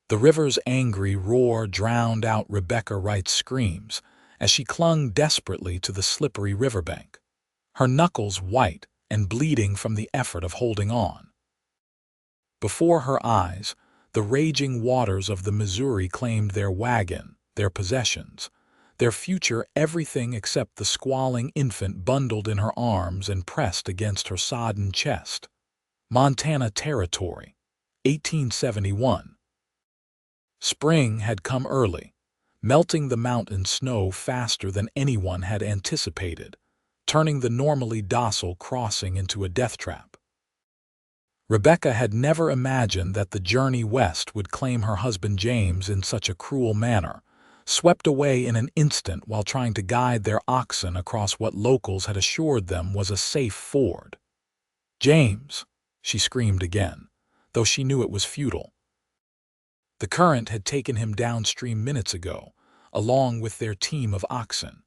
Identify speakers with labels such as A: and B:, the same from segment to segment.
A: The river's angry roar drowned out Rebecca Wright's screams as she clung desperately to the slippery riverbank, her knuckles white and bleeding from the effort of holding on. Before her eyes, the raging waters of the Missouri claimed their wagon, their possessions, their future, everything except the squalling infant bundled in her arms and pressed against her sodden chest. Montana Territory, 1871. Spring had come early, melting the mountain snow faster than anyone had anticipated, turning the normally docile crossing into a death trap. Rebecca had never imagined that the journey west would claim her husband James in such a cruel manner, swept away in an instant while trying to guide their oxen across what locals had assured them was a safe ford. "James!" she screamed again, though she knew it was futile. The current had taken him downstream minutes ago, along with their team of oxen.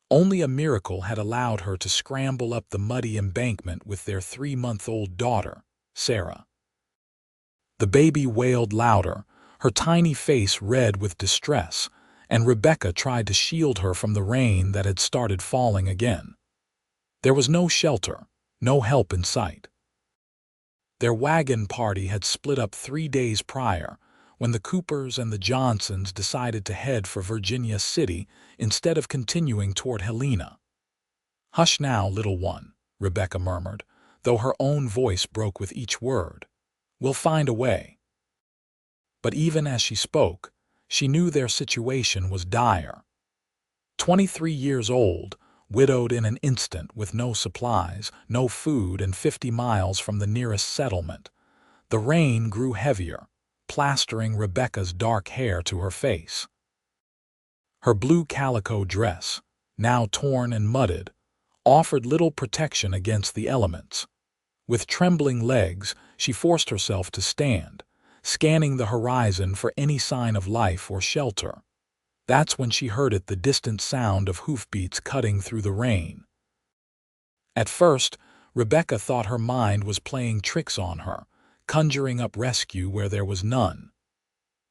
A: Only a miracle had allowed her to scramble up the muddy embankment with their 3-month-old daughter, Sarah. The baby wailed louder, her tiny face red with distress, and Rebecca tried to shield her from the rain that had started falling again. There was no shelter, no help in sight. Their wagon party had split up 3 days prior, when the Coopers and the Johnsons decided to head for Virginia City instead of continuing toward Helena. "Hush now, little one," Rebecca murmured, though her own voice broke with each word. "We'll find a way." But even as she spoke, she knew their situation was dire. 23 years old, widowed in an instant with no supplies, no food, and 50 miles from the nearest settlement. The rain grew heavier, plastering Rebecca's dark hair to her face. Her blue calico dress, now torn and mudded, offered little protection against the elements. With trembling legs, she forced herself to stand, scanning the horizon for any sign of life or shelter. That's when she heard the distant sound of hoofbeats cutting through the rain. At first, Rebecca thought her mind was playing tricks on her, conjuring up rescue where there was none.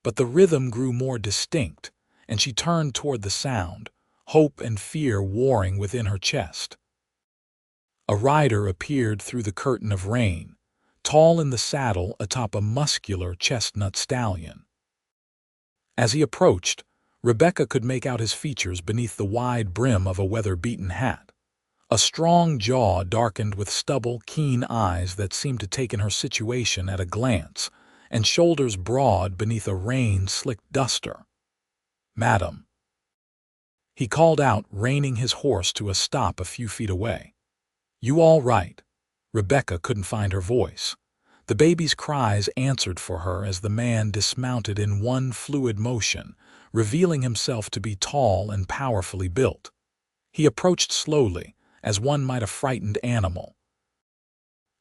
A: But the rhythm grew more distinct, and she turned toward the sound, hope and fear warring within her chest. A rider appeared through the curtain of rain, tall in the saddle atop a muscular chestnut stallion. As he approached, Rebecca could make out his features beneath the wide brim of a weather-beaten hat. A strong jaw darkened with stubble, keen eyes that seemed to take in her situation at a glance, and shoulders broad beneath a rain-slicked duster. "Madam," he called out, reining his horse to a stop a few feet away. "You all right?" Rebecca couldn't find her voice. The baby's cries answered for her as the man dismounted in one fluid motion, revealing himself to be tall and powerfully built. He approached slowly, as one might a frightened animal.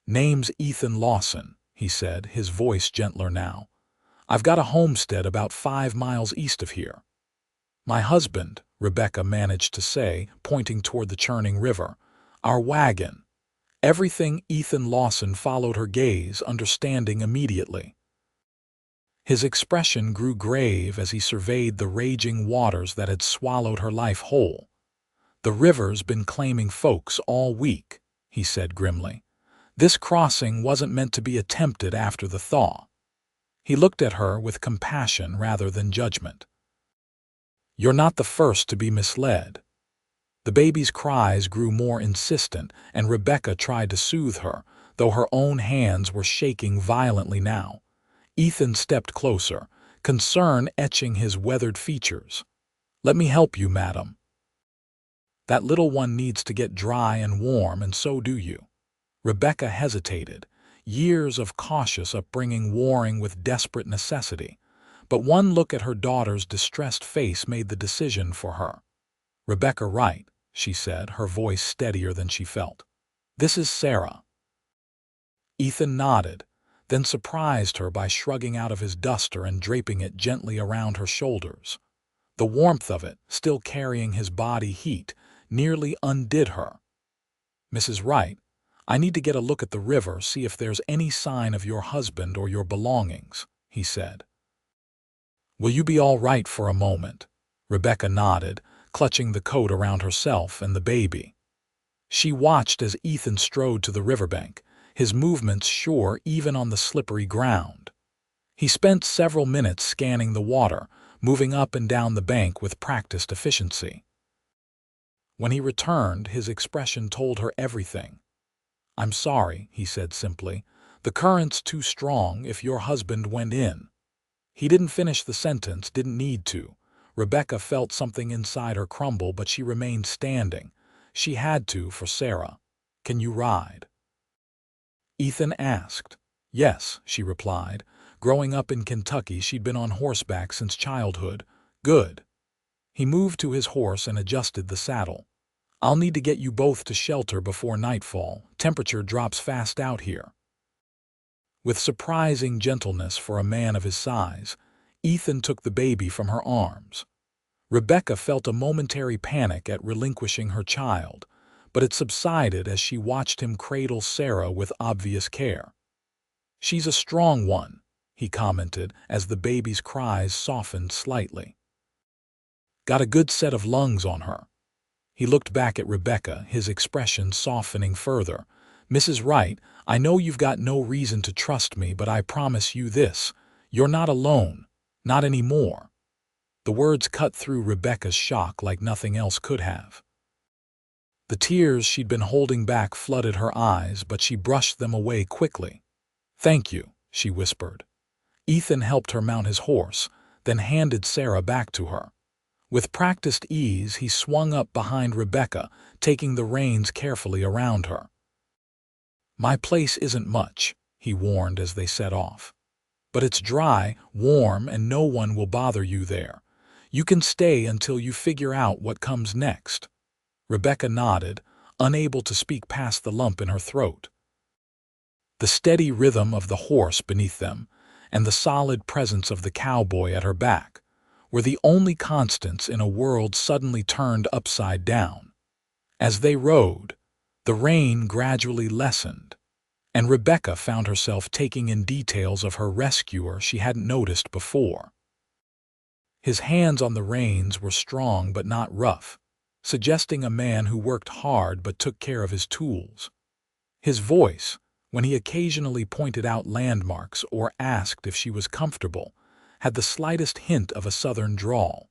A: "Name's Ethan Lawson," he said, his voice gentler now. "I've got a homestead about 5 miles east of here." "My husband," Rebecca managed to say, pointing toward the churning river. "Our wagon." Everything. Ethan Lawson followed her gaze, understanding immediately. His expression grew grave as he surveyed the raging waters that had swallowed her life whole. "The river's been claiming folks all week," he said grimly. "This crossing wasn't meant to be attempted after the thaw." He looked at her with compassion rather than judgment. "You're not the first to be misled." The baby's cries grew more insistent, and Rebecca tried to soothe her, though her own hands were shaking violently now. Ethan stepped closer, concern etching his weathered features. "Let me help you, madam. That little one needs to get dry and warm, and so do you." Rebecca hesitated, years of cautious upbringing warring with desperate necessity. But one look at her daughter's distressed face made the decision for her. "Rebecca Wright," she said, her voice steadier than she felt. "This is Sarah." Ethan nodded, then surprised her by shrugging out of his duster and draping it gently around her shoulders. The warmth of it, still carrying his body heat, nearly undid her. "Mrs. Wright, I need to get a look at the river, see if there's any sign of your husband or your belongings," he said. Will you be all right for a moment? Rebecca nodded, clutching the coat around herself and the baby. She watched as Ethan strode to the riverbank, his movements sure even on the slippery ground. He spent several minutes scanning the water, moving up and down the bank with practiced efficiency. When he returned, his expression told her everything. "I'm sorry," he said simply. "The current's too strong if your husband went in." He didn't finish the sentence, didn't need to. Rebecca felt something inside her crumble, but she remained standing. She had to for Sarah. "Can you ride?" Ethan asked. "Yes," she replied. Growing up in Kentucky, she'd been on horseback since childhood. "Good." He moved to his horse and adjusted the saddle. "I'll need to get you both to shelter before nightfall. Temperature drops fast out here." With surprising gentleness for a man of his size, Ethan took the baby from her arms. Rebecca felt a momentary panic at relinquishing her child, but it subsided as she watched him cradle Sarah with obvious care. "She's a strong one," he commented as the baby's cries softened slightly. "Got a good set of lungs on her." He looked back at Rebecca, his expression softening further. "Mrs. Wright, I know you've got no reason to trust me, but I promise you this. You're not alone. Not anymore." The words cut through Rebecca's shock like nothing else could have. The tears she'd been holding back flooded her eyes, but she brushed them away quickly. "Thank you," she whispered. Ethan helped her mount his horse, then handed Sarah back to her. With practiced ease, he swung up behind Rebecca, taking the reins carefully around her. "My place isn't much," he warned as they set off. "But it's dry, warm, and no one will bother you there. You can stay until you figure out what comes next." Rebecca nodded, unable to speak past the lump in her throat. The steady rhythm of the horse beneath them, and the solid presence of the cowboy at her back, were the only constants in a world suddenly turned upside down. As they rode, the rain gradually lessened, and Rebecca found herself taking in details of her rescuer she hadn't noticed before. His hands on the reins were strong but not rough, suggesting a man who worked hard but took care of his tools. His voice, when he occasionally pointed out landmarks or asked if she was comfortable, had the slightest hint of a southern drawl.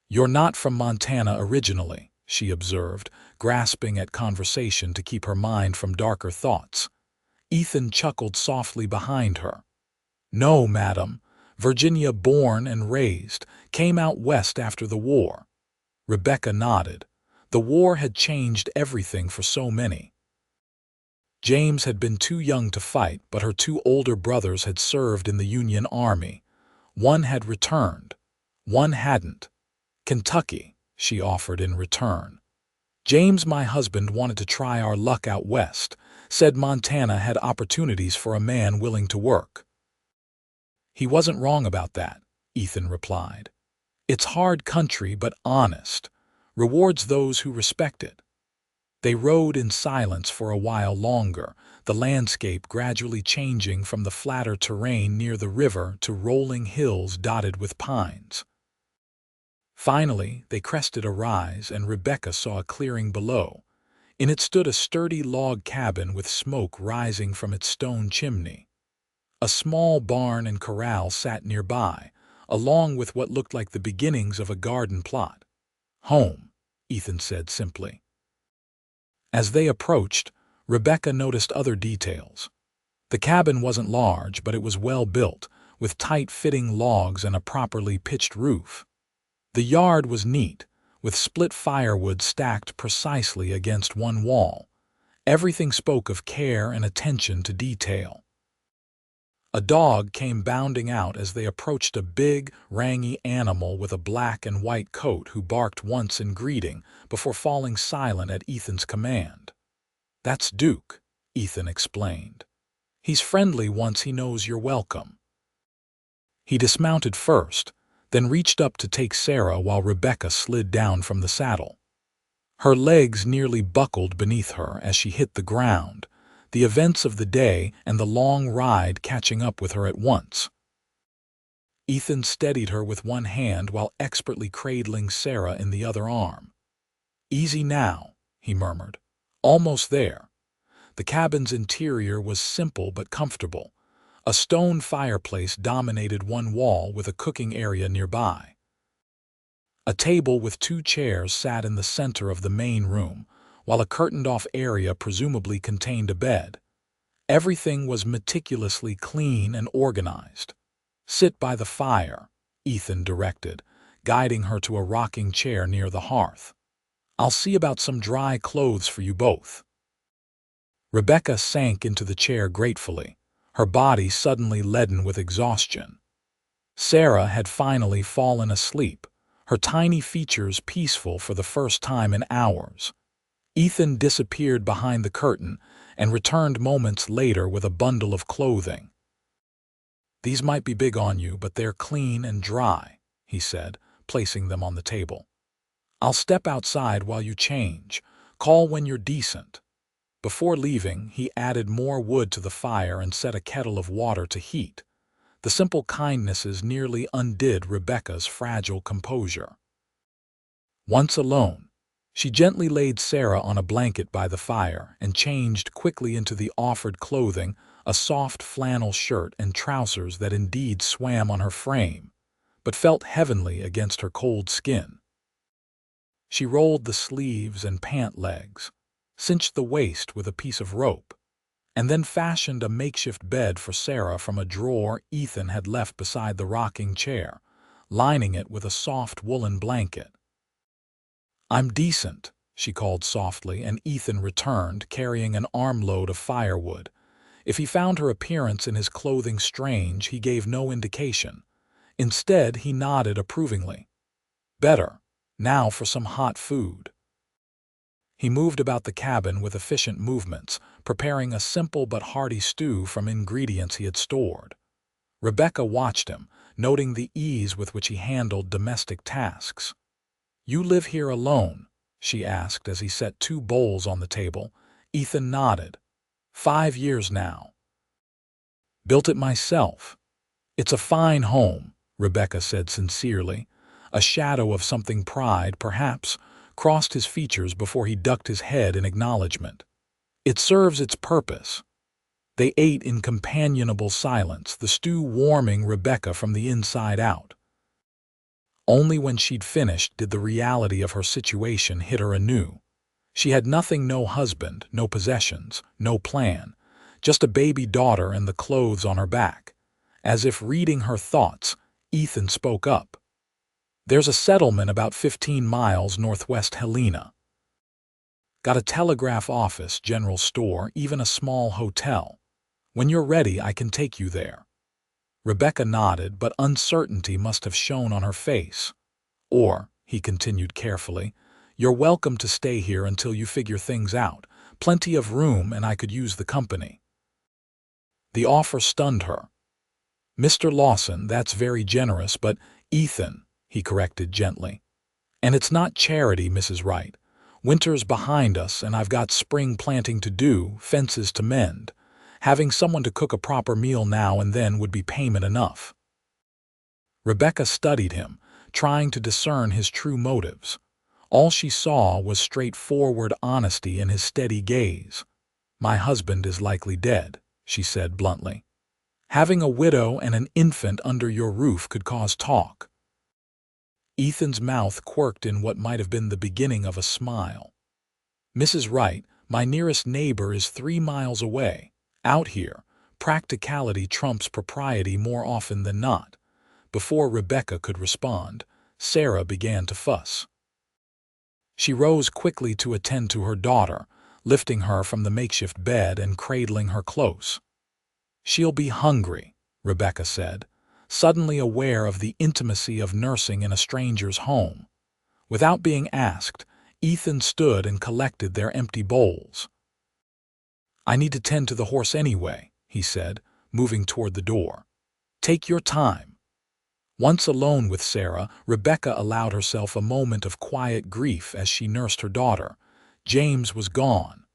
A: "You're not from Montana originally," she observed, grasping at conversation to keep her mind from darker thoughts. Ethan chuckled softly behind her. "No, madam. Virginia born and raised, came out west after the war." Rebecca nodded. The war had changed everything for so many. James had been too young to fight, but her two older brothers had served in the Union Army. One had returned. One hadn't. "Kentucky," she offered in return. "James, my husband, wanted to try our luck out west, said Montana had opportunities for a man willing to work." "He wasn't wrong about that," Ethan replied. "It's hard country but honest. Rewards those who respect it." They rode in silence for a while longer, the landscape gradually changing from the flatter terrain near the river to rolling hills dotted with pines. Finally, they crested a rise, and Rebecca saw a clearing below. In it stood a sturdy log cabin with smoke rising from its stone chimney. A small barn and corral sat nearby, along with what looked like the beginnings of a garden plot. "Home," Ethan said simply. As they approached, Rebecca noticed other details. The cabin wasn't large, but it was well built, with tight-fitting logs and a properly pitched roof. The yard was neat, with split firewood stacked precisely against one wall. Everything spoke of care and attention to detail. A dog came bounding out as they approached a big, rangy animal with a black and white coat who barked once in greeting before falling silent at Ethan's command. "That's Duke," Ethan explained. "He's friendly once he knows you're welcome." He dismounted first, then reached up to take Sarah while Rebecca slid down from the saddle. Her legs nearly buckled beneath her as she hit the ground, the events of the day and the long ride catching up with her at once. Ethan steadied her with one hand while expertly cradling Sarah in the other arm. "Easy now," he murmured. "Almost there." The cabin's interior was simple but comfortable. A stone fireplace dominated one wall with a cooking area nearby. A table with 2 chairs sat in the center of the main room, while a curtained-off area presumably contained a bed. Everything was meticulously clean and organized. "Sit by the fire," Ethan directed, guiding her to a rocking chair near the hearth. "I'll see about some dry clothes for you both." Rebecca sank into the chair gratefully, her body suddenly leaden with exhaustion. Sarah had finally fallen asleep, her tiny features peaceful for the first time in hours. Ethan disappeared behind the curtain and returned moments later with a bundle of clothing. "These might be big on you, but they're clean and dry," he said, placing them on the table. "I'll step outside while you change. Call when you're decent." Before leaving, he added more wood to the fire and set a kettle of water to heat. The simple kindnesses nearly undid Rebecca's fragile composure. Once alone, she gently laid Sarah on a blanket by the fire and changed quickly into the offered clothing, a soft flannel shirt and trousers that indeed swam on her frame, but felt heavenly against her cold skin. She rolled the sleeves and pant legs, cinched the waist with a piece of rope, and then fashioned a makeshift bed for Sarah from a drawer Ethan had left beside the rocking chair, lining it with a soft woolen blanket. "I'm decent," she called softly, and Ethan returned, carrying an armload of firewood. If he found her appearance in his clothing strange, he gave no indication. Instead, he nodded approvingly. "Better. Now for some hot food." He moved about the cabin with efficient movements, preparing a simple but hearty stew from ingredients he had stored. Rebecca watched him, noting the ease with which he handled domestic tasks. "You live here alone?" she asked as he set 2 bowls on the table. Ethan nodded. 5 years now." "Built it myself." "It's a fine home," Rebecca said sincerely. A shadow of something pride, perhaps, crossed his features before he ducked his head in acknowledgement. "It serves its purpose." They ate in companionable silence, the stew warming Rebecca from the inside out. Only when she'd finished did the reality of her situation hit her anew. She had nothing, no husband, no possessions, no plan, just a baby daughter and the clothes on her back. As if reading her thoughts, Ethan spoke up. "There's a settlement about 15 miles northwest Helena. Got a telegraph office, general store, even a small hotel. When you're ready, I can take you there." Rebecca nodded, but uncertainty must have shown on her face. "Or," he continued carefully, "you're welcome to stay here until you figure things out. Plenty of room, and I could use the company." The offer stunned her. "Mr. Lawson, that's very generous, but Ethan," he corrected gently. "And it's not charity, Mrs. Wright. Winter's behind us, and I've got spring planting to do, fences to mend. Having someone to cook a proper meal now and then would be payment enough." Rebecca studied him, trying to discern his true motives. All she saw was straightforward honesty in his steady gaze. "My husband is likely dead," she said bluntly. "Having a widow and an infant under your roof could cause talk." Ethan's mouth quirked in what might have been the beginning of a smile. "Mrs. Wright, my nearest neighbor is 3 miles away. Out here, practicality trumps propriety more often than not." Before Rebecca could respond, Sarah began to fuss. She rose quickly to attend to her daughter, lifting her from the makeshift bed and cradling her close. "She'll be hungry," Rebecca said, suddenly aware of the intimacy of nursing in a stranger's home. Without being asked, Ethan stood and collected their empty bowls. "I need to tend to the horse anyway," he said, moving toward the door. "Take your time." Once alone with Sarah, Rebecca allowed herself a moment of quiet grief as she nursed her daughter. James was gone.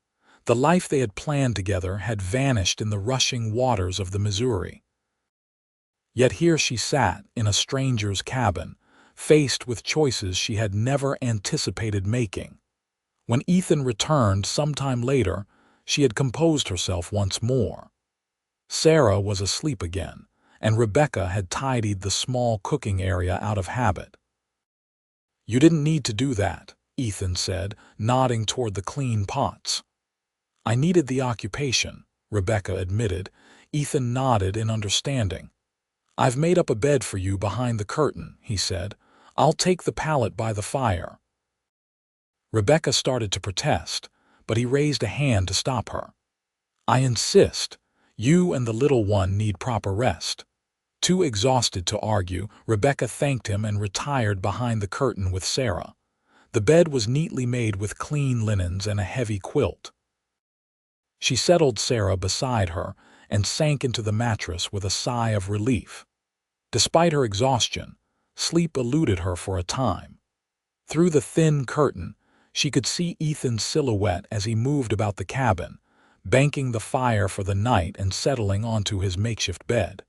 A: The life they had planned together had vanished in the rushing waters of the Missouri. Yet here she sat in a stranger's cabin, faced with choices she had never anticipated making. When Ethan returned sometime later, she had composed herself once more. Sarah was asleep again, and Rebecca had tidied the small cooking area out of habit. "You didn't need to do that," Ethan said, nodding toward the clean pots. "I needed the occupation," Rebecca admitted. Ethan nodded in understanding. "I've made up a bed for you behind the curtain," he said. "I'll take the pallet by the fire." Rebecca started to protest, but he raised a hand to stop her. "I insist. You and the little one need proper rest." Too exhausted to argue, Rebecca thanked him and retired behind the curtain with Sarah. The bed was neatly made with clean linens and a heavy quilt. She settled Sarah beside her and sank into the mattress with a sigh of relief. Despite her exhaustion, sleep eluded her for a time. Through the thin curtain, she could see Ethan's silhouette as he moved about the cabin, banking the fire for the night and settling onto his makeshift bed.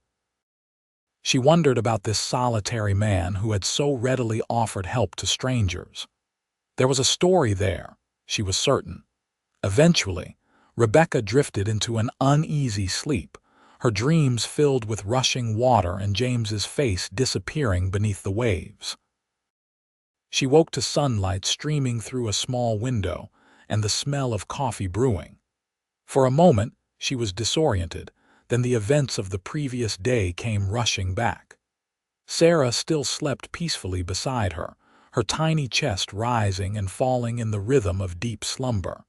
A: She wondered about this solitary man who had so readily offered help to strangers. There was a story there, she was certain. Eventually, Rebecca drifted into an uneasy sleep, her dreams filled with rushing water and James's face disappearing beneath the waves. She woke to sunlight streaming through a small window and the smell of coffee brewing. For a moment, she was disoriented, then the events of the previous day came rushing back. Sarah still slept peacefully beside her, her tiny chest rising and falling in the rhythm of deep slumber.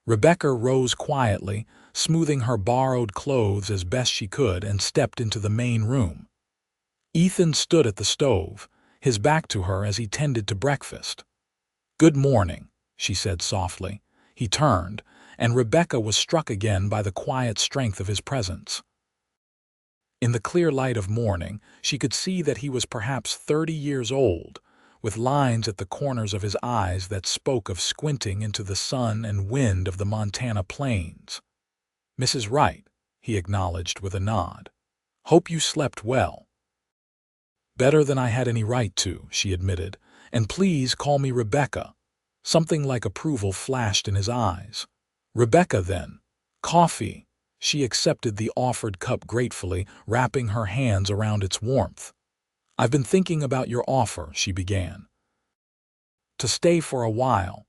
A: Rebecca rose quietly, smoothing her borrowed clothes as best she could, and stepped into the main room. Ethan stood at the stove, his back to her as he tended to breakfast. "Good morning," she said softly. He turned, and Rebecca was struck again by the quiet strength of his presence. In the clear light of morning, she could see that he was perhaps 30 years old, with lines at the corners of his eyes that spoke of squinting into the sun and wind of the Montana plains. "Mrs. Wright," he acknowledged with a nod. "Hope you slept well." "Better than I had any right to," she admitted. "And please call me Rebecca." Something like approval flashed in his eyes. "Rebecca, then. Coffee." She accepted the offered cup gratefully, wrapping her hands around its warmth. "I've been thinking about your offer," she began. "To stay for a while."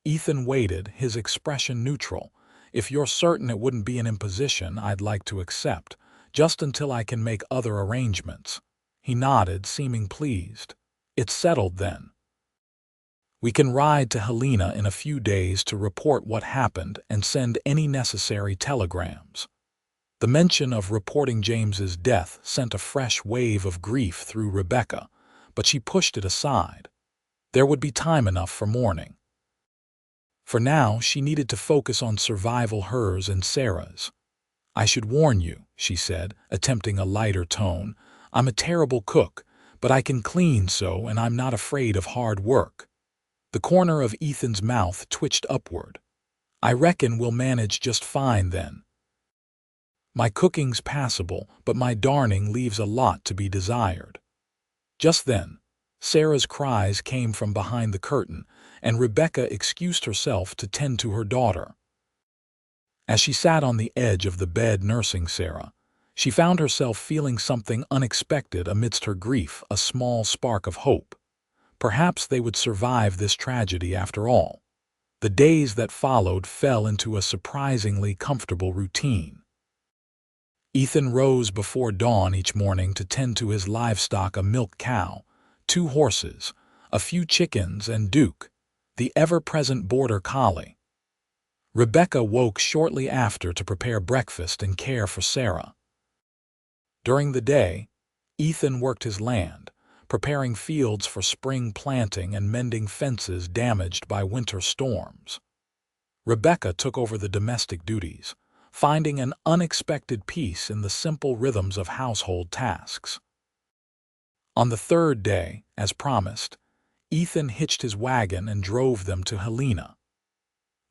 A: Ethan waited, his expression neutral. "If you're certain it wouldn't be an imposition, I'd like to accept, just until I can make other arrangements." He nodded, seeming pleased. "It's settled then. We can ride to Helena in a few days to report what happened and send any necessary telegrams." The mention of reporting James's death sent a fresh wave of grief through Rebecca, but she pushed it aside. There would be time enough for mourning. For now, she needed to focus on survival, hers and Sarah's. "I should warn you," she said, attempting a lighter tone. "I'm a terrible cook, but I can clean so, and I'm not afraid of hard work." The corner of Ethan's mouth twitched upward. "I reckon we'll manage just fine then. My cooking's passable, but my darning leaves a lot to be desired." Just then, Sarah's cries came from behind the curtain, and Rebecca excused herself to tend to her daughter. As she sat on the edge of the bed nursing Sarah, she found herself feeling something unexpected amidst her grief, a small spark of hope. Perhaps they would survive this tragedy after all. The days that followed fell into a surprisingly comfortable routine. Ethan rose before dawn each morning to tend to his livestock, a milk cow, 2 horses, a few chickens, and Duke, the ever-present border collie. Rebecca woke shortly after to prepare breakfast and care for Sarah. During the day, Ethan worked his land, preparing fields for spring planting and mending fences damaged by winter storms. Rebecca took over the domestic duties, finding an unexpected peace in the simple rhythms of household tasks. On the 3rd day, as promised, Ethan hitched his wagon and drove them to Helena.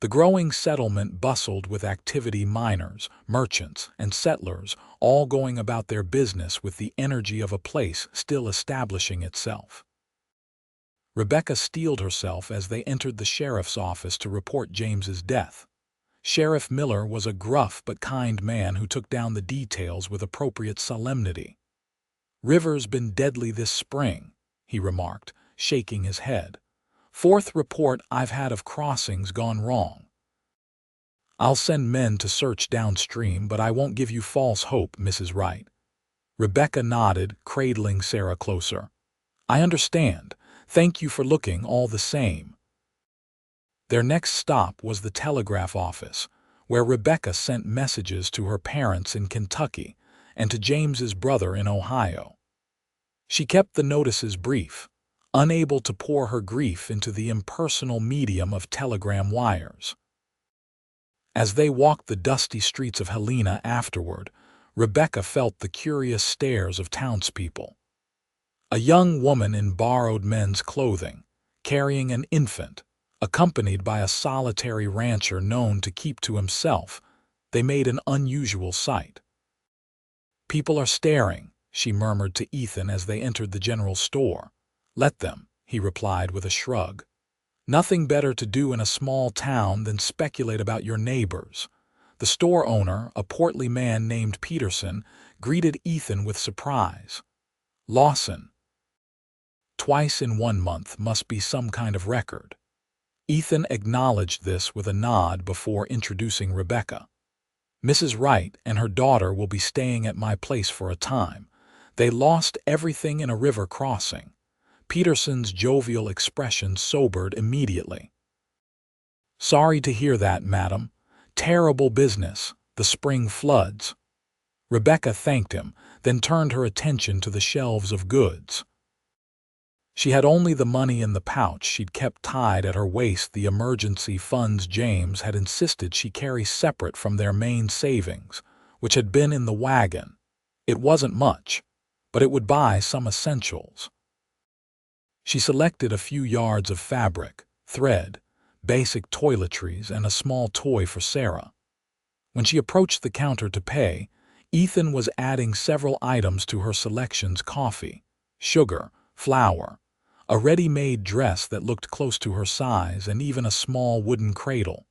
A: The growing settlement bustled with activity: miners, merchants, and settlers, all going about their business with the energy of a place still establishing itself. Rebecca steeled herself as they entered the sheriff's office to report James's death. Sheriff Miller was a gruff but kind man who took down the details with appropriate solemnity. "River's been deadly this spring," he remarked, shaking his head. "Fourth report I've had of crossings gone wrong. I'll send men to search downstream, but I won't give you false hope, Mrs. Wright." Rebecca nodded, cradling Sarah closer. "I understand. Thank you for looking all the same." Their next stop was the telegraph office, where Rebecca sent messages to her parents in Kentucky and to James's brother in Ohio. She kept the notices brief, unable to pour her grief into the impersonal medium of telegram wires. As they walked the dusty streets of Helena afterward, Rebecca felt the curious stares of townspeople. A young woman in borrowed men's clothing, carrying an infant, accompanied by a solitary rancher known to keep to himself, they made an unusual sight. "People are staring," she murmured to Ethan as they entered the general store. "Let them," he replied with a shrug. "Nothing better to do in a small town than speculate about your neighbors." The store owner, a portly man named Peterson, greeted Ethan with surprise. "Lawson. Twice in 1 month must be some kind of record." Ethan acknowledged this with a nod before introducing Rebecca. "Mrs. Wright and her daughter will be staying at my place for a time. They lost everything in a river crossing." Peterson's jovial expression sobered immediately. "Sorry to hear that, madam. Terrible business, the spring floods." Rebecca thanked him, then turned her attention to the shelves of goods. She had only the money in the pouch she'd kept tied at her waist, the emergency funds James had insisted she carry separate from their main savings, which had been in the wagon. It wasn't much, but it would buy some essentials. She selected a few yards of fabric, thread, basic toiletries, and a small toy for Sarah. When she approached the counter to pay, Ethan was adding several items to her selections: coffee, sugar, flour, a ready-made dress that looked close to her size, and even a small wooden cradle.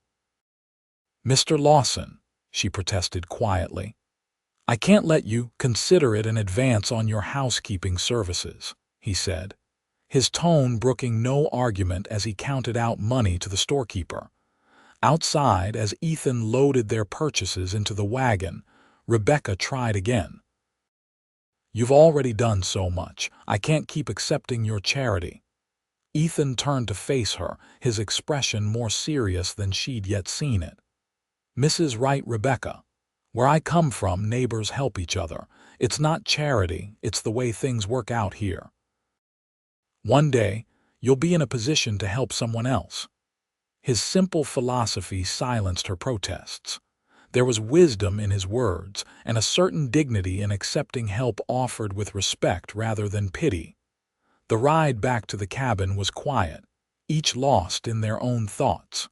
A: "Mr. Lawson," she protested quietly, "I can't let you consider it an advance on your housekeeping services," he said, his tone brooking no argument as he counted out money to the storekeeper. Outside, as Ethan loaded their purchases into the wagon, Rebecca tried again. "You've already done so much. I can't keep accepting your charity." Ethan turned to face her, his expression more serious than she'd yet seen it. "Mrs. Wright, Rebecca, where I come from, neighbors help each other. It's not charity, it's the way things work out here. One day, you'll be in a position to help someone else." His simple philosophy silenced her protests. There was wisdom in his words, and a certain dignity in accepting help offered with respect rather than pity. The ride back to the cabin was quiet, each lost in their own thoughts.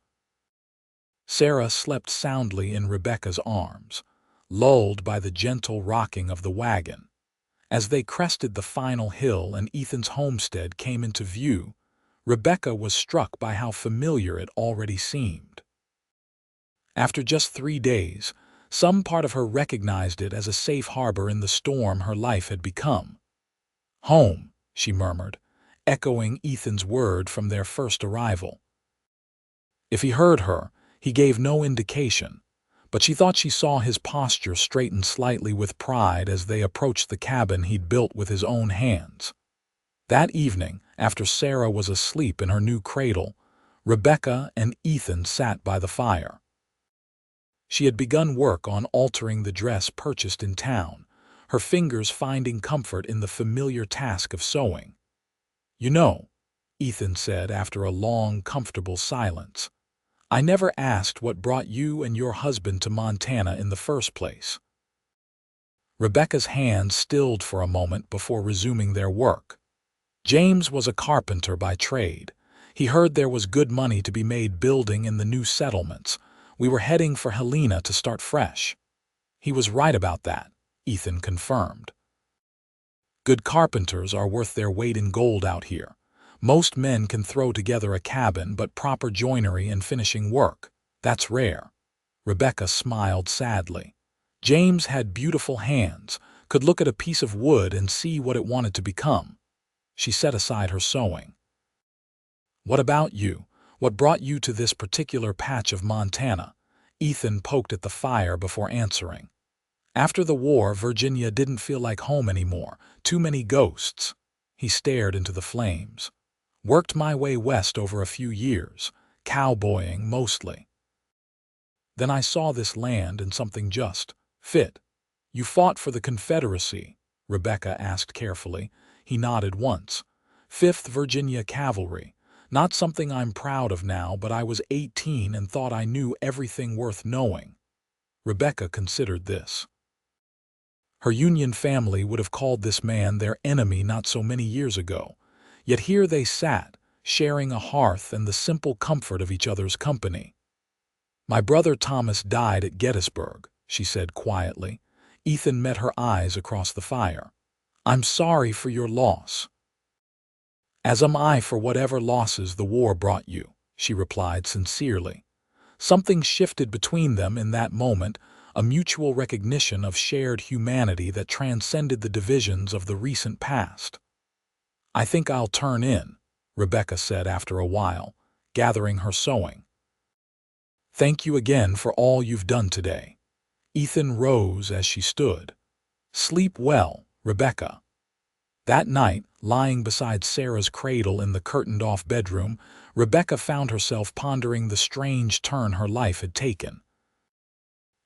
A: Sarah slept soundly in Rebecca's arms, lulled by the gentle rocking of the wagon. As they crested the final hill and Ethan's homestead came into view, Rebecca was struck by how familiar it already seemed. After just 3 days, some part of her recognized it as a safe harbor in the storm her life had become. "Home," she murmured, echoing Ethan's word from their first arrival. If he heard her, he gave no indication, but she thought she saw his posture straighten slightly with pride as they approached the cabin he'd built with his own hands. That evening, after Sarah was asleep in her new cradle, Rebecca and Ethan sat by the fire. She had begun work on altering the dress purchased in town, her fingers finding comfort in the familiar task of sewing. "You know," Ethan said after a long, comfortable silence, "I never asked what brought you and your husband to Montana in the first place." Rebecca's hands stilled for a moment before resuming their work. James was a carpenter by trade, He heard there was good money to be made building in the new settlements. We were heading for Helena to start fresh. He was right about that, Ethan confirmed. Good carpenters are worth their weight in gold out here. Most men can throw together a cabin, but proper joinery and finishing work, that's rare. Rebecca smiled sadly. James had beautiful hands, could look at a piece of wood and see what it wanted to become. She set aside her sewing. What about you? What brought you to this particular patch of Montana? Ethan poked at the fire before answering. After the war, Virginia didn't feel like home anymore. Too many ghosts. He stared into the flames. Worked my way west over a few years, cowboying mostly. Then I saw this land and something just fit. You fought for the Confederacy? Rebecca asked carefully. He nodded once. 5th Virginia Cavalry. Not something I'm proud of now, but I was 18 and thought I knew everything worth knowing. Rebecca considered this. Her Union family would have called this man their enemy not so many years ago. Yet here they sat, sharing a hearth and the simple comfort of each other's company. My brother Thomas died at Gettysburg, she said quietly. Ethan met her eyes across the fire. I'm sorry for your loss. As am I for whatever losses the war brought you, she replied sincerely. Something shifted between them in that moment, a mutual recognition of shared humanity that transcended the divisions of the recent past. I think I'll turn in, Rebecca said after a while, gathering her sewing. Thank you again for all you've done today. Ethan rose as she stood. Sleep well, Rebecca. That night, lying beside Sarah's cradle in the curtained-off bedroom, Rebecca found herself pondering the strange turn her life had taken.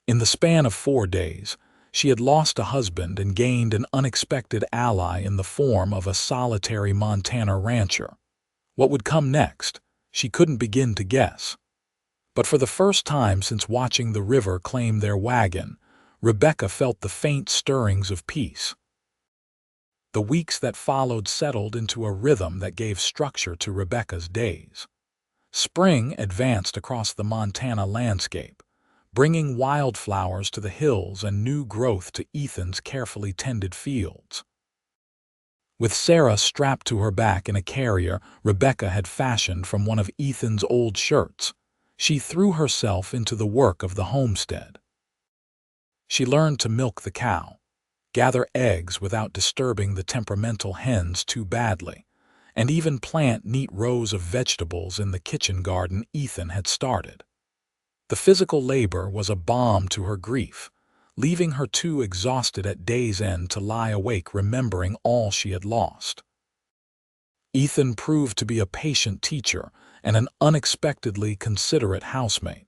A: In the span of 4 days, she had lost a husband and gained an unexpected ally in the form of a solitary Montana rancher. What would come next, she couldn't begin to guess. But for the first time since watching the river claim their wagon, Rebecca felt the faint stirrings of peace. The weeks that followed settled into a rhythm that gave structure to Rebecca's days. Spring advanced across the Montana landscape, bringing wildflowers to the hills and new growth to Ethan's carefully tended fields. With Sarah strapped to her back in a carrier Rebecca had fashioned from one of Ethan's old shirts, she threw herself into the work of the homestead. She learned to milk the cow, gather eggs without disturbing the temperamental hens too badly, and even plant neat rows of vegetables in the kitchen garden Ethan had started. The physical labor was a balm to her grief, leaving her too exhausted at day's end to lie awake remembering all she had lost. Ethan proved to be a patient teacher and an unexpectedly considerate housemate.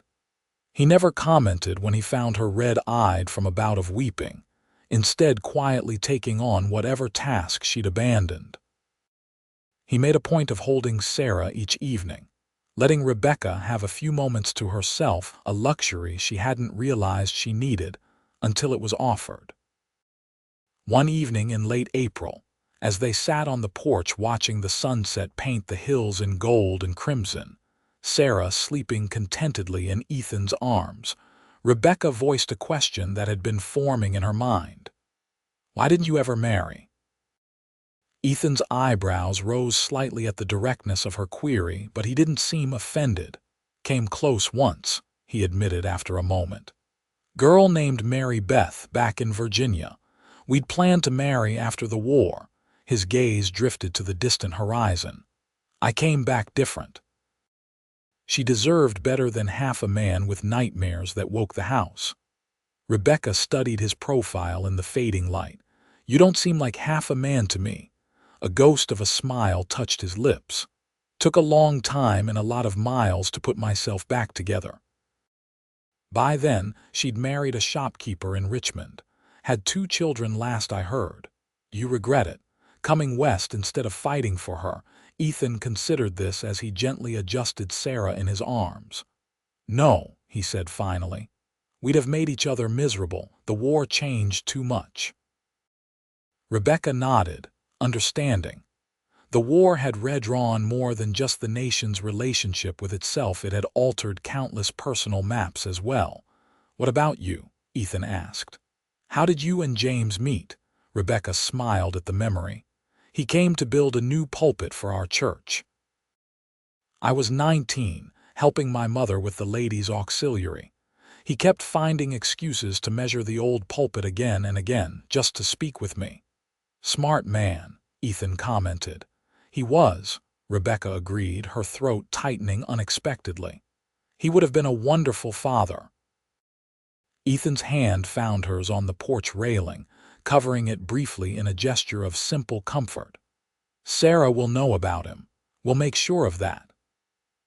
A: He never commented when he found her red-eyed from a bout of weeping, instead quietly taking on whatever task she'd abandoned. He made a point of holding Sarah each evening, letting Rebecca have a few moments to herself, a luxury she hadn't realized she needed until it was offered. One evening in late April, as they sat on the porch watching the sunset paint the hills in gold and crimson, Sarah sleeping contentedly in Ethan's arms, Rebecca voiced a question that had been forming in her mind. Why didn't you ever marry? Ethan's eyebrows rose slightly at the directness of her query, but he didn't seem offended. Came close once, he admitted after a moment. Girl named Mary Beth back in Virginia. We'd planned to marry after the war. His gaze drifted to the distant horizon. I came back different. She deserved better than half a man with nightmares that woke the house. Rebecca studied his profile in the fading light. You don't seem like half a man to me. A ghost of a smile touched his lips. Took a long time and a lot of miles to put myself back together. By then, she'd married a shopkeeper in Richmond. Had 2 children last I heard. You regret it. Coming west instead of fighting for her, Ethan considered this as he gently adjusted Sarah in his arms. No, he said finally. We'd have made each other miserable. The war changed too much. Rebecca nodded, understanding. The war had redrawn more than just the nation's relationship with itself. It had altered countless personal maps as well. "What about you?" Ethan asked. "How did you and James meet?" Rebecca smiled at the memory. "He came to build a new pulpit for our church. I was 19, helping my mother with the ladies' auxiliary. He kept finding excuses to measure the old pulpit again and again, just to speak with me." "Smart man," Ethan commented. "He was," Rebecca agreed, her throat tightening unexpectedly. "He would have been a wonderful father." Ethan's hand found hers on the porch railing, covering it briefly in a gesture of simple comfort. "Sarah will know about him. We'll make sure of that."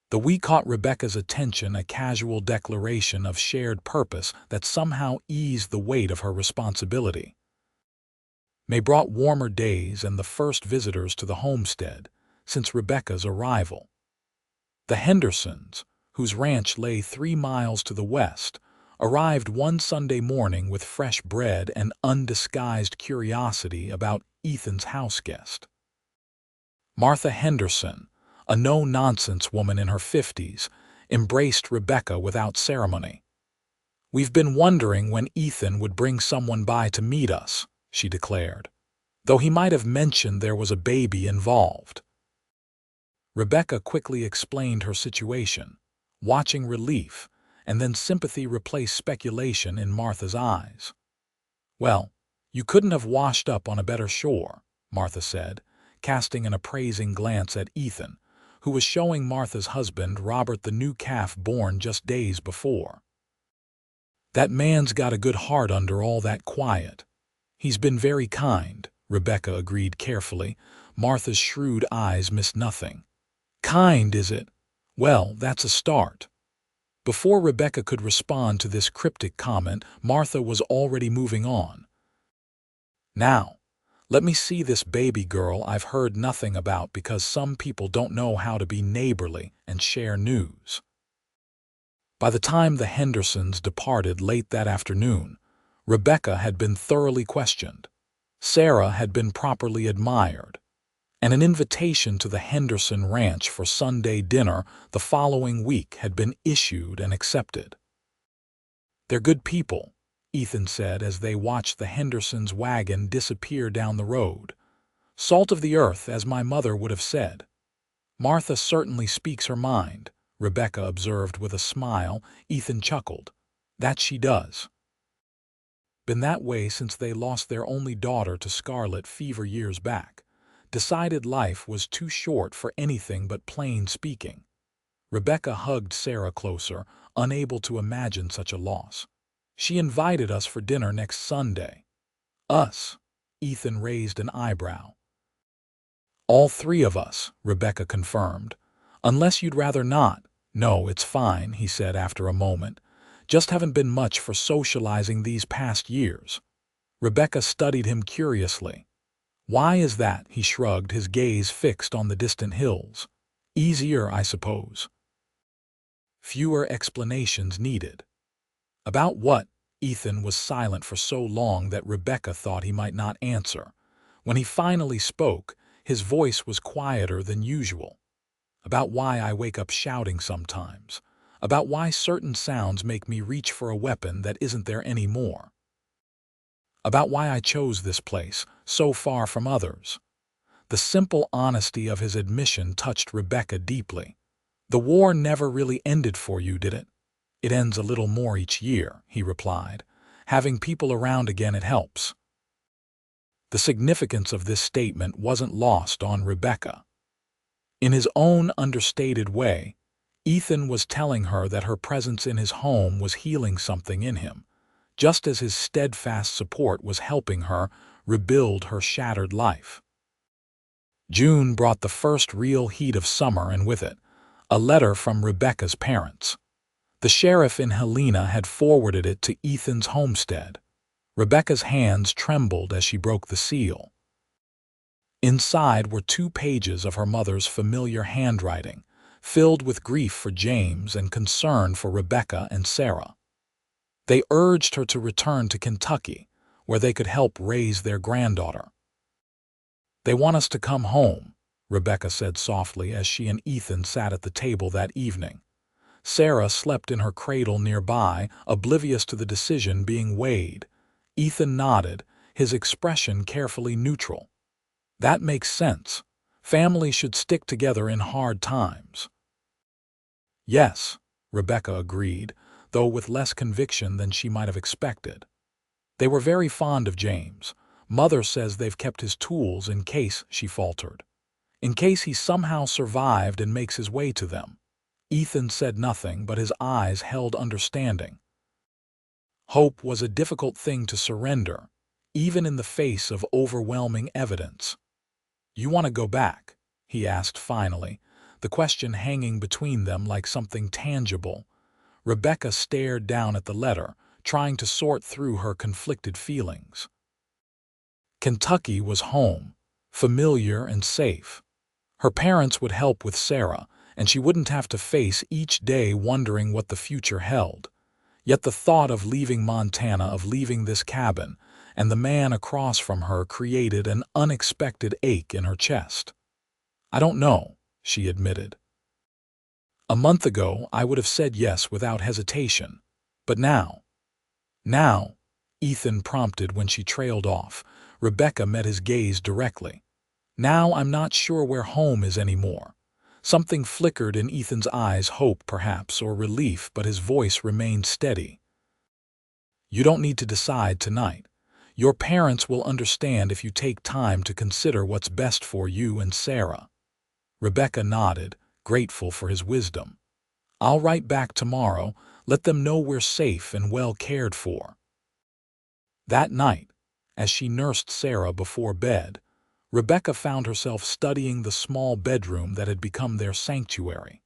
A: The we caught Rebecca's attention, a casual declaration of shared purpose that somehow eased the weight of her responsibility. May brought warmer days and the first visitors to the homestead since Rebecca's arrival. The Hendersons, whose ranch lay 3 miles to the west, arrived one Sunday morning with fresh bread and undisguised curiosity about Ethan's houseguest. Martha Henderson, a no-nonsense woman in her 50s, embraced Rebecca without ceremony. "We've been wondering when Ethan would bring someone by to meet us," she declared, "though he might have mentioned there was a baby involved." Rebecca quickly explained her situation, watching relief and then sympathy replace speculation in Martha's eyes. "Well, you couldn't have washed up on a better shore," Martha said, casting an appraising glance at Ethan, who was showing Martha's husband Robert the new calf born just days before. "That man's got a good heart under all that quiet. He's been very kind," Rebecca agreed carefully. Martha's shrewd eyes missed nothing. "Kind, is it? Well, that's a start." Before Rebecca could respond to this cryptic comment, Martha was already moving on. "Now, let me see this baby girl I've heard nothing about, because some people don't know how to be neighborly and share news." By the time the Hendersons departed late that afternoon, Rebecca had been thoroughly questioned. Sarah had been properly admired, and an invitation to the Henderson ranch for Sunday dinner the following week had been issued and accepted. "They're good people," Ethan said as they watched the Hendersons' wagon disappear down the road. "Salt of the earth, as my mother would have said." "Martha certainly speaks her mind," Rebecca observed with a smile. Ethan chuckled. "That she does. Been that way since they lost their only daughter to scarlet fever years back. Decided life was too short for anything but plain speaking." Rebecca hugged Sarah closer, unable to imagine such a loss. "She invited us for dinner next Sunday." "Us?" Ethan raised an eyebrow. "All 3 of us," Rebecca confirmed. "Unless you'd rather not." "No, it's fine," he said after a moment. "Just haven't been much for socializing these past years." Rebecca studied him curiously. "Why is that?" He shrugged, his gaze fixed on the distant hills. "Easier, I suppose." Fewer explanations needed. "About what?" Ethan was silent for so long that Rebecca thought he might not answer. When he finally spoke, his voice was quieter than usual. "About why I wake up shouting sometimes. About why certain sounds make me reach for a weapon that isn't there anymore. About why I chose this place, so far from others." The simple honesty of his admission touched Rebecca deeply. "The war never really ended for you, did it?" "It ends a little more each year," he replied. "Having people around again, it helps." The significance of this statement wasn't lost on Rebecca. In his own understated way, Ethan was telling her that her presence in his home was healing something in him, just as his steadfast support was helping her rebuild her shattered life. June brought the first real heat of summer, and with it, a letter from Rebecca's parents. The sheriff in Helena had forwarded it to Ethan's homestead. Rebecca's hands trembled as she broke the seal. Inside were 2 pages of her mother's familiar handwriting, filled with grief for James and concern for Rebecca and Sarah. They urged her to return to Kentucky, where they could help raise their granddaughter. "They want us to come home," Rebecca said softly as she and Ethan sat at the table that evening. Sarah slept in her cradle nearby, oblivious to the decision being weighed. Ethan nodded, his expression carefully neutral. That makes sense. Families should stick together in hard times. Yes, Rebecca agreed, though with less conviction than she might have expected. They were very fond of James. Mother says they've kept his tools in case, she faltered. In case he somehow survived and makes his way to them. Ethan said nothing, but his eyes held understanding. Hope was a difficult thing to surrender, even in the face of overwhelming evidence. "You want to go back?" he asked finally, the question hanging between them like something tangible. Rebecca stared down at the letter, trying to sort through her conflicted feelings. Kentucky was home, familiar and safe. Her parents would help with Sarah, and she wouldn't have to face each day wondering what the future held. Yet the thought of leaving Montana, of leaving this cabin, and the man across from her created an unexpected ache in her chest. "I don't know," she admitted. "A month ago, I would have said yes without hesitation. But now—" "Now," Ethan prompted when she trailed off. Rebecca met his gaze directly. "Now I'm not sure where home is anymore." Something flickered in Ethan's eyes, hope perhaps, or relief, but his voice remained steady. "You don't need to decide tonight. Your parents will understand if you take time to consider what's best for you and Sarah." Rebecca nodded, grateful for his wisdom. "I'll write back tomorrow, let them know we're safe and well cared for." That night, as she nursed Sarah before bed, Rebecca found herself studying the small bedroom that had become their sanctuary.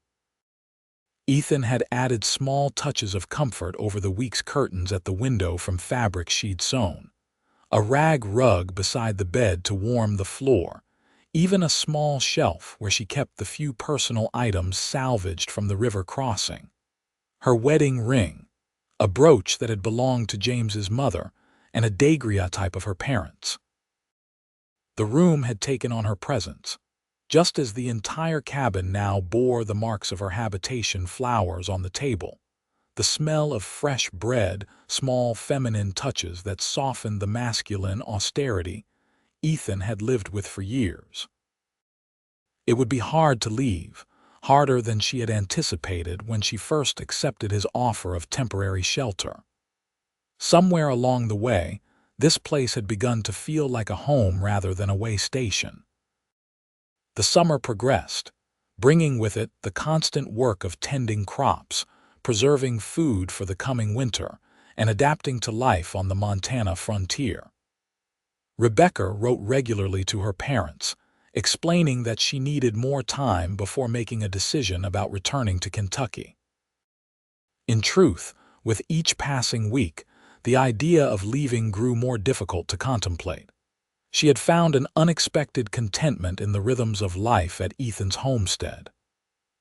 A: Ethan had added small touches of comfort over the week's curtains at the window from fabric she'd sewn. A rag rug beside the bed to warm the floor, even a small shelf where she kept the few personal items salvaged from the river crossing. Her wedding ring, a brooch that had belonged to James's mother, and a daguerreotype of her parents. The room had taken on her presence, just as the entire cabin now bore the marks of her habitation: flowers on the table, the smell of fresh bread, small feminine touches that softened the masculine austerity Ethan had lived with for years. It would be hard to leave, harder than she had anticipated when she first accepted his offer of temporary shelter. Somewhere along the way, this place had begun to feel like a home rather than a way station. The summer progressed, bringing with it the constant work of tending crops, preserving food for the coming winter, and adapting to life on the Montana frontier. Rebecca wrote regularly to her parents, explaining that she needed more time before making a decision about returning to Kentucky. In truth, with each passing week, the idea of leaving grew more difficult to contemplate. She had found an unexpected contentment in the rhythms of life at Ethan's homestead.